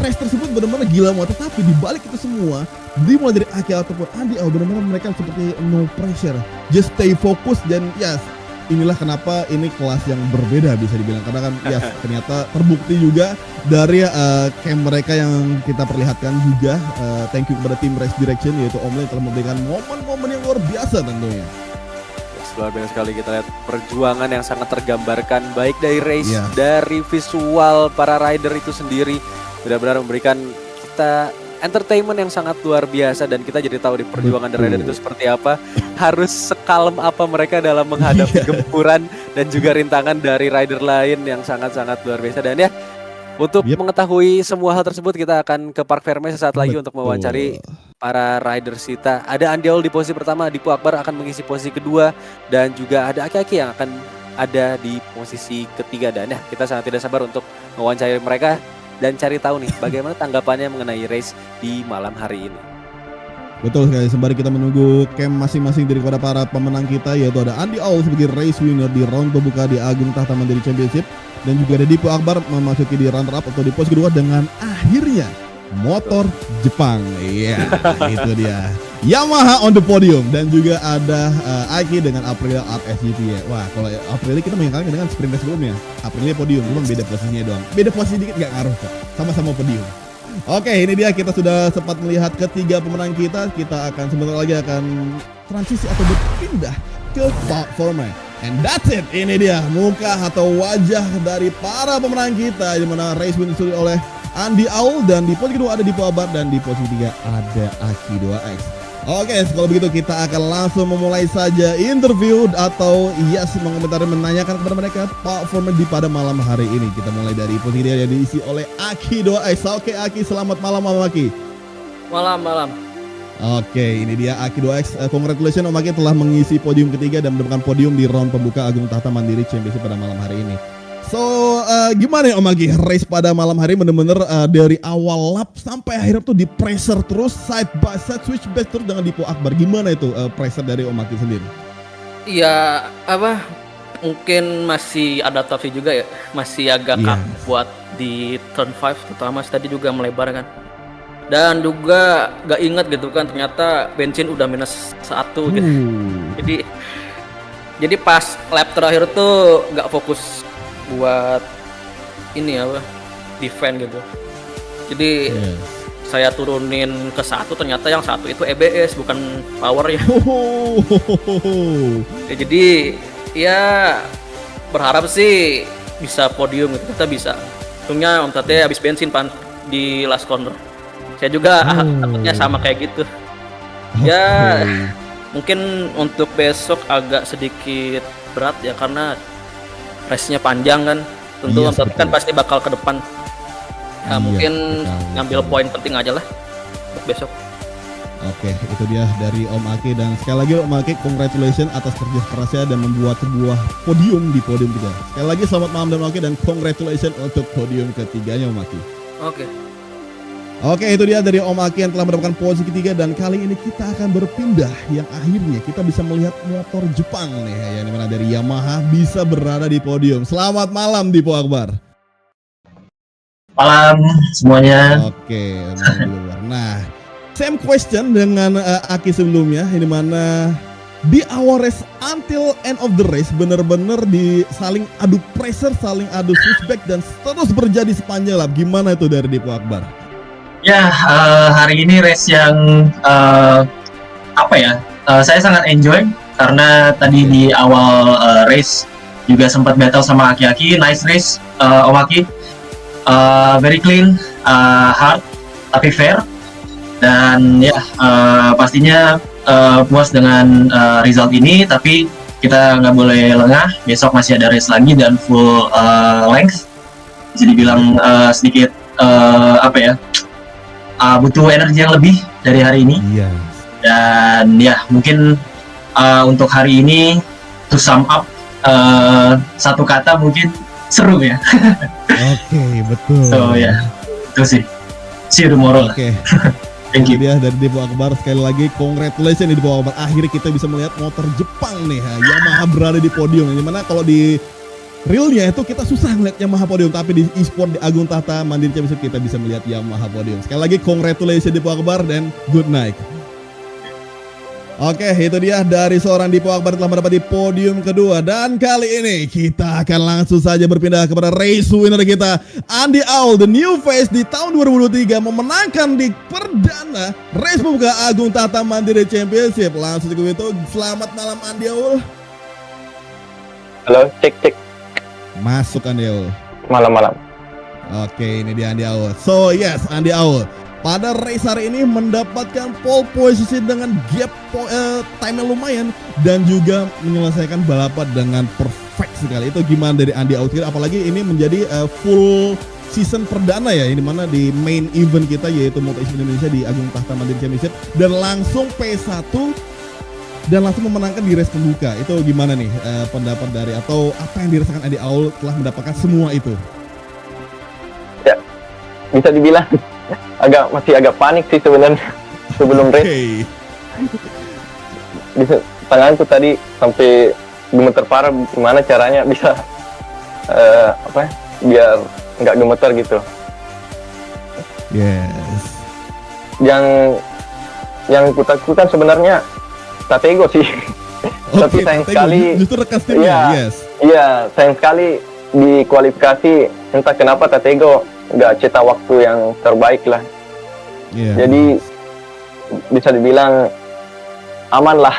race tersebut benar-benar gila banget. Tetapi di balik itu semua, dimulai dari Aki ataupun Andy Aul, benar-benar mereka seperti no pressure, just stay focus. Dan inilah kenapa ini kelas yang berbeda bisa dibilang, karena kan ternyata terbukti juga dari camp mereka yang kita perlihatkan juga. Thank you kepada tim Race Direction yaitu Omle yang telah memberikan momen-momen yang luar biasa tentunya.
Luar biasa sekali, kita lihat perjuangan yang sangat tergambarkan baik dari race, dari visual para rider itu sendiri, benar-benar memberikan kita entertainment yang sangat luar biasa. Dan kita jadi tahu di perjuangan dari rider itu seperti apa, harus sekalem apa mereka dalam menghadapi gempuran dan juga rintangan dari rider lain yang sangat-sangat luar biasa. Dan ya untuk mengetahui semua hal tersebut kita akan ke Park Ferme sesaat lagi untuk mewawancari para riders kita. Ada Andy Aul di posisi pertama, Dipo Akbar akan mengisi posisi kedua, dan juga ada Aki-Aki yang akan ada di posisi ketiga. Dan ya kita sangat tidak sabar untuk mewawancari mereka dan cari tahu nih bagaimana tanggapannya mengenai race di malam hari ini.
Betul sekali, sembari kita menunggu camp masing-masing daripada para pemenang kita, yaitu ada Andy Aul sebagai race winner di round pembuka di Agung Tahta Mandiri Championship, dan juga ada Dipo Akbar memasuki di runner up atau di posisi kedua dengan akhirnya motor Jepang. Itu dia Yamaha on the podium. Dan juga ada Aki dengan Aprilia Art SGT ya. Wah, kalau Aprilia kita mengingatkan dengan sprint race sebelumnya, Aprilia podium, cuma beda posisinya doang. Beda posisi dikit gak ngaruh kok, sama-sama podium. Oke, ini dia, kita sudah sempat melihat ketiga pemenang kita. Kita akan sebentar lagi akan transisi atau berpindah ke Park Ferme. And that's it, ini dia muka atau wajah dari para pemenang kita, di mana race win disuruh oleh Andy Aul, dan di posisi kedua ada Dipo Akbar, dan di posisi 3 ada Aki 2X. Oke, kalau begitu kita akan langsung memulai saja interview atau mengomentari menanyakan kepada mereka performa di pada malam hari ini. Kita mulai dari posisi yang diisi oleh Aki 2X. Oke Aki, selamat malam Om Aki.
Malam.
Oke, ini dia Aki 2X. Congratulations Om Aki telah mengisi podium ketiga dan mendapatkan podium di round pembuka Agung Tahta Mandiri Championship pada malam hari ini. So, gimana ya Om Aki? Race pada malam hari bener-bener dari awal lap sampai akhir tuh di pressure terus side by side switch back terus dengan Dipo Akbar. Gimana itu pressure dari Om Aki sendiri?
Iya, mungkin masih adaptasi juga ya. Masih agak kaku buat di turn 5 terutama tadi juga melebar kan. Dan juga gak ingat gitu kan ternyata bensin udah -1 gitu. Jadi pas lap terakhir tuh gak fokus buat ini defend gitu. Jadi saya turunin ke 1, ternyata yang 1 itu EBS bukan power ya. Jadi ya berharap sih bisa podium gitu, kita bisa. Untungnya Om Tate habis bensin di last corner. Saya juga takutnya sama kayak gitu. Ya mungkin untuk besok agak sedikit berat ya karena race-nya panjang kan, tentu Om Tate kan pasti bakal ke depan. Ya mungkin ngambil poin penting aja lah untuk besok.
Oke, itu dia dari Om Aki dan sekali lagi Om Aki congratulations atas kerja kerasnya dan membuat sebuah podium di podium 3. Sekali lagi selamat malam dan Om Aki dan congratulations untuk podium ketiganya Om Aki. Oke, itu dia dari Om Aki yang telah mendapatkan posisi ketiga dan kali ini kita akan berpindah yang akhirnya kita bisa melihat motor Jepang nih yang dimana dari Yamaha bisa berada di podium. Selamat malam Dipo Akbar.
Malam semuanya.
Oke, nah same question dengan Aki sebelumnya yang dimana di awal race until end of the race benar-benar di saling adu pressure, saling adu switchback dan terus terjadi sepanjang lap. Gimana itu dari Dipo Akbar?
Ya, hari ini race yang saya sangat enjoy karena tadi di awal race juga sempat battle sama Aki-Aki. Nice race, Om Aki. Very clean, hard, tapi fair. Dan ya, pastinya puas dengan result ini. Tapi kita nggak boleh lengah. Besok masih ada race lagi dan full length. Bisa dibilang sedikit butuh energi yang lebih dari hari ini. Dan ya mungkin untuk hari ini to sum up satu kata mungkin seru ya.
Oke, betul.
So ya itu sih. See you tomorrow.
Oke.
Thank you.
Dia dari Dipo Akbar sekali lagi congratulations Dipo Akbar. Akhirnya kita bisa melihat motor Jepang nih Yamaha berada di podium. Dimana kalau di realnya itu kita susah melihat Yamaha podium, tapi di e-sport di Agung Tahta Mandiri Championship kita bisa melihat Yamaha podium. Sekali lagi congratulations Dipo Akbar dan good night. Oke, itu dia dari seorang Dipo Akbar telah mendapat di podium kedua. Dan kali ini kita akan langsung saja berpindah kepada race winner kita, Andy Owl, the new face di tahun 2023 memenangkan di perdana race pembuka Agung Tahta Mandiri Championship. Langsung ke itu, selamat malam Andy Owl.
Halo, cek.
Masuk Andy Owl.
Malam.
Oke, ini dia Andy Owl. So yes, Andy Owl pada race hari ini mendapatkan pole position dengan gap time yang lumayan dan juga menyelesaikan balapan dengan perfect sekali. Itu gimana dari Andy Owl? Apalagi ini menjadi full season perdana ya, ini mana di main event kita yaitu MotoGP Indonesia di Agung Tahta Mandiri Championship dan langsung P1 dan langsung memenangkan di race pembuka. Itu gimana nih pendapat dari atau apa yang dirasakan Andy Owl telah mendapatkan semua itu?
Ya, bisa dibilang masih agak panik sih sebenarnya sebelum race. Di tanganku tadi sampai gemeter parah. Gimana caranya bisa biar nggak gemeter gitu?
Yes.
Yang kutakutkan sebenarnya Tatego sih. Tapi sayang sekali.
Justru rekan timnya,
Iya, sayang sekali di kualifikasi entah kenapa Tatego nggak cetak waktu yang terbaik lah. Jadi bisa dibilang aman lah.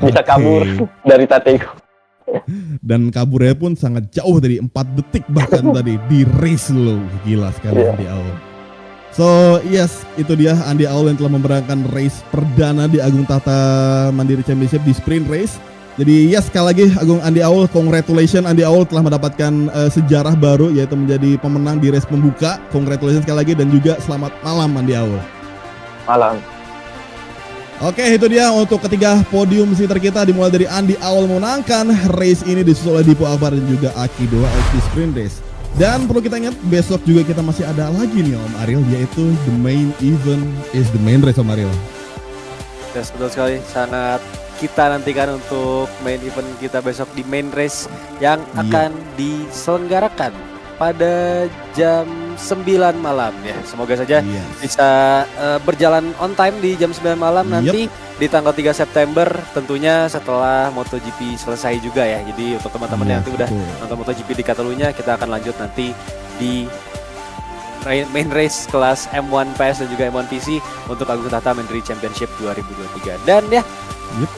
Bisa kabur dari Tatego.
Dan kaburnya pun sangat jauh tadi, 4 detik bahkan tadi di race lo. Gila sekali di awal. So yes, itu dia Andi Aul yang telah memenangkan race perdana di Agung Tahta Mandiri Championship di sprint race. Jadi yes, sekali lagi Andi Aul, congratulations, Andi Aul telah mendapatkan sejarah baru yaitu menjadi pemenang di race pembuka. Congratulations sekali lagi dan juga selamat malam Andi Aul.
Malam.
Oke, itu dia untuk ketiga podium seater kita, dimulai dari Andi Aul memenangkan race ini, disusul oleh Dipo Akbar dan juga Aki 2 XP Sprint Race. Dan perlu kita ingat, besok juga kita masih ada lagi nih Om Ariel, yaitu the main event is the main race Om Ariel.
Yes, betul sekali, sangat kita nantikan untuk main event kita besok di main race yang akan diselenggarakan pada jam 9 malam ya. Semoga saja bisa berjalan on time di jam 9 malam nanti di tanggal 3 September tentunya setelah MotoGP selesai juga ya. Jadi untuk teman-teman yang nanti udah nonton MotoGP di Catalunya, kita akan lanjut nanti di main race kelas M1 PS dan juga M1 PC untuk Agung Tahta Mandiri Championship 2023. Dan ya,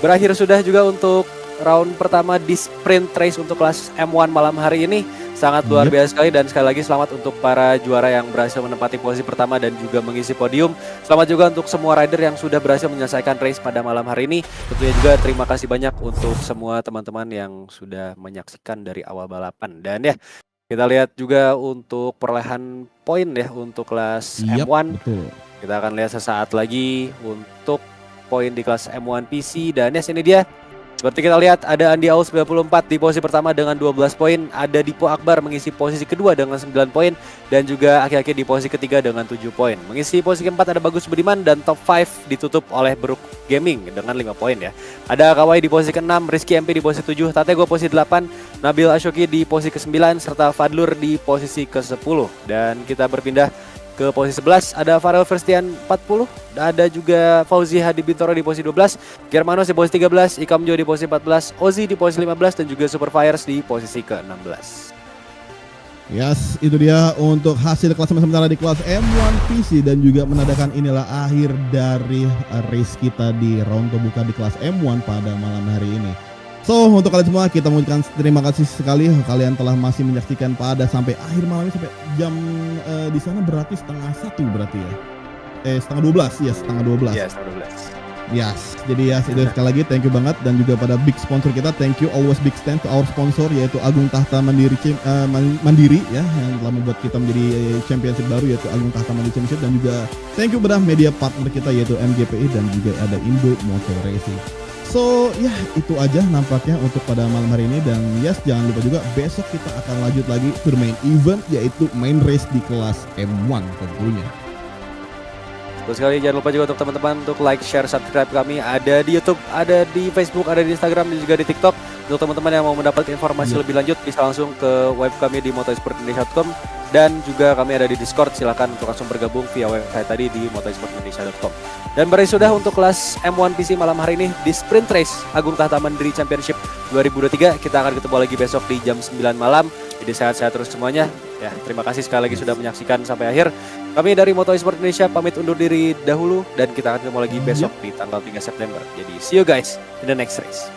berakhir sudah juga untuk round pertama di sprint race untuk kelas M1 malam hari ini. Sangat luar biasa sekali, dan sekali lagi selamat untuk para juara yang berhasil menempati posisi pertama dan juga mengisi podium. Selamat juga untuk semua rider yang sudah berhasil menyelesaikan race pada malam hari ini. Tentunya juga terima kasih banyak untuk semua teman-teman yang sudah menyaksikan dari awal balapan. Dan ya, kita lihat juga untuk perolehan poin ya untuk kelas M1.
Betul.
Kita akan lihat sesaat lagi untuk poin di kelas M1 PC. Dan ya, sini dia. Seperti kita lihat, ada Andi Aul 94 di posisi pertama dengan 12 poin, ada Dipo Akbar mengisi posisi kedua dengan 9 poin, dan juga Aki-Aki di posisi ketiga dengan 7 poin. Mengisi posisi keempat ada Bagus Budiman, dan top 5 ditutup oleh Brook Gaming dengan 5 poin ya. Ada Kawai di posisi ke-6, Rizky MP di posisi 7, Tatego posisi 8, Nabil Ashoki di posisi ke-9, serta Fadlur di posisi ke-10. Dan kita berpindah ke posisi 11, ada Farel Firstian 40, ada juga Fauzi Hadi Bintoro di posisi 12, Germanos di posisi 13, Ikam Jo di posisi 14, Ozi di posisi 15, dan juga Super Fires di posisi ke-16.
Yes, itu dia untuk hasil klasemen sementara di kelas M1 PC, dan juga menandakan inilah akhir dari race kita di round pembuka di kelas M1 pada malam hari ini. So, untuk kalian semua kita mengucapkan terima kasih sekali kalian telah masih menyaksikan pada sampai akhir malam ini, sampai jam di sana berarti setengah 1 berarti ya. Setengah 12, ya setengah 12.
Ya, setengah 12.
Yes, jadi ya itu sekali lagi thank you banget, dan juga pada big sponsor kita, thank you always big stand to our sponsor yaitu Agung Tahta Mandiri Mandiri ya, yang telah membuat kita menjadi championship baru yaitu Agung Tahta Mandiri Championship, dan juga thank you pada media partner kita yaitu MGPI dan juga ada Indo Motor Racing. So ya itu aja nampaknya untuk pada malam hari ini, dan yes jangan lupa juga besok kita akan lanjut lagi ke main event yaitu main race di kelas M1 tentunya.
Terus sekali jangan lupa juga untuk teman-teman untuk like, share, subscribe kami, ada di YouTube, ada di Facebook, ada di Instagram, dan juga di TikTok. Untuk teman-teman yang mau mendapat informasi lebih lanjut bisa langsung ke web kami di motorsportindonesia.com, dan juga kami ada di Discord, silakan untuk langsung bergabung via website tadi di motorsportindonesia.com. Dan berakhir sudah untuk kelas M1 PC malam hari ini di sprint race Agung Tahta Mandiri Championship 2023. Kita akan ketemu lagi besok di jam 9 malam. Jadi sehat-sehat terus semuanya. Ya, terima kasih sekali lagi sudah menyaksikan sampai akhir. Kami dari Motorsport Indonesia pamit undur diri dahulu, dan kita akan ketemu lagi besok di tanggal 3 September. Jadi see you guys in the next race.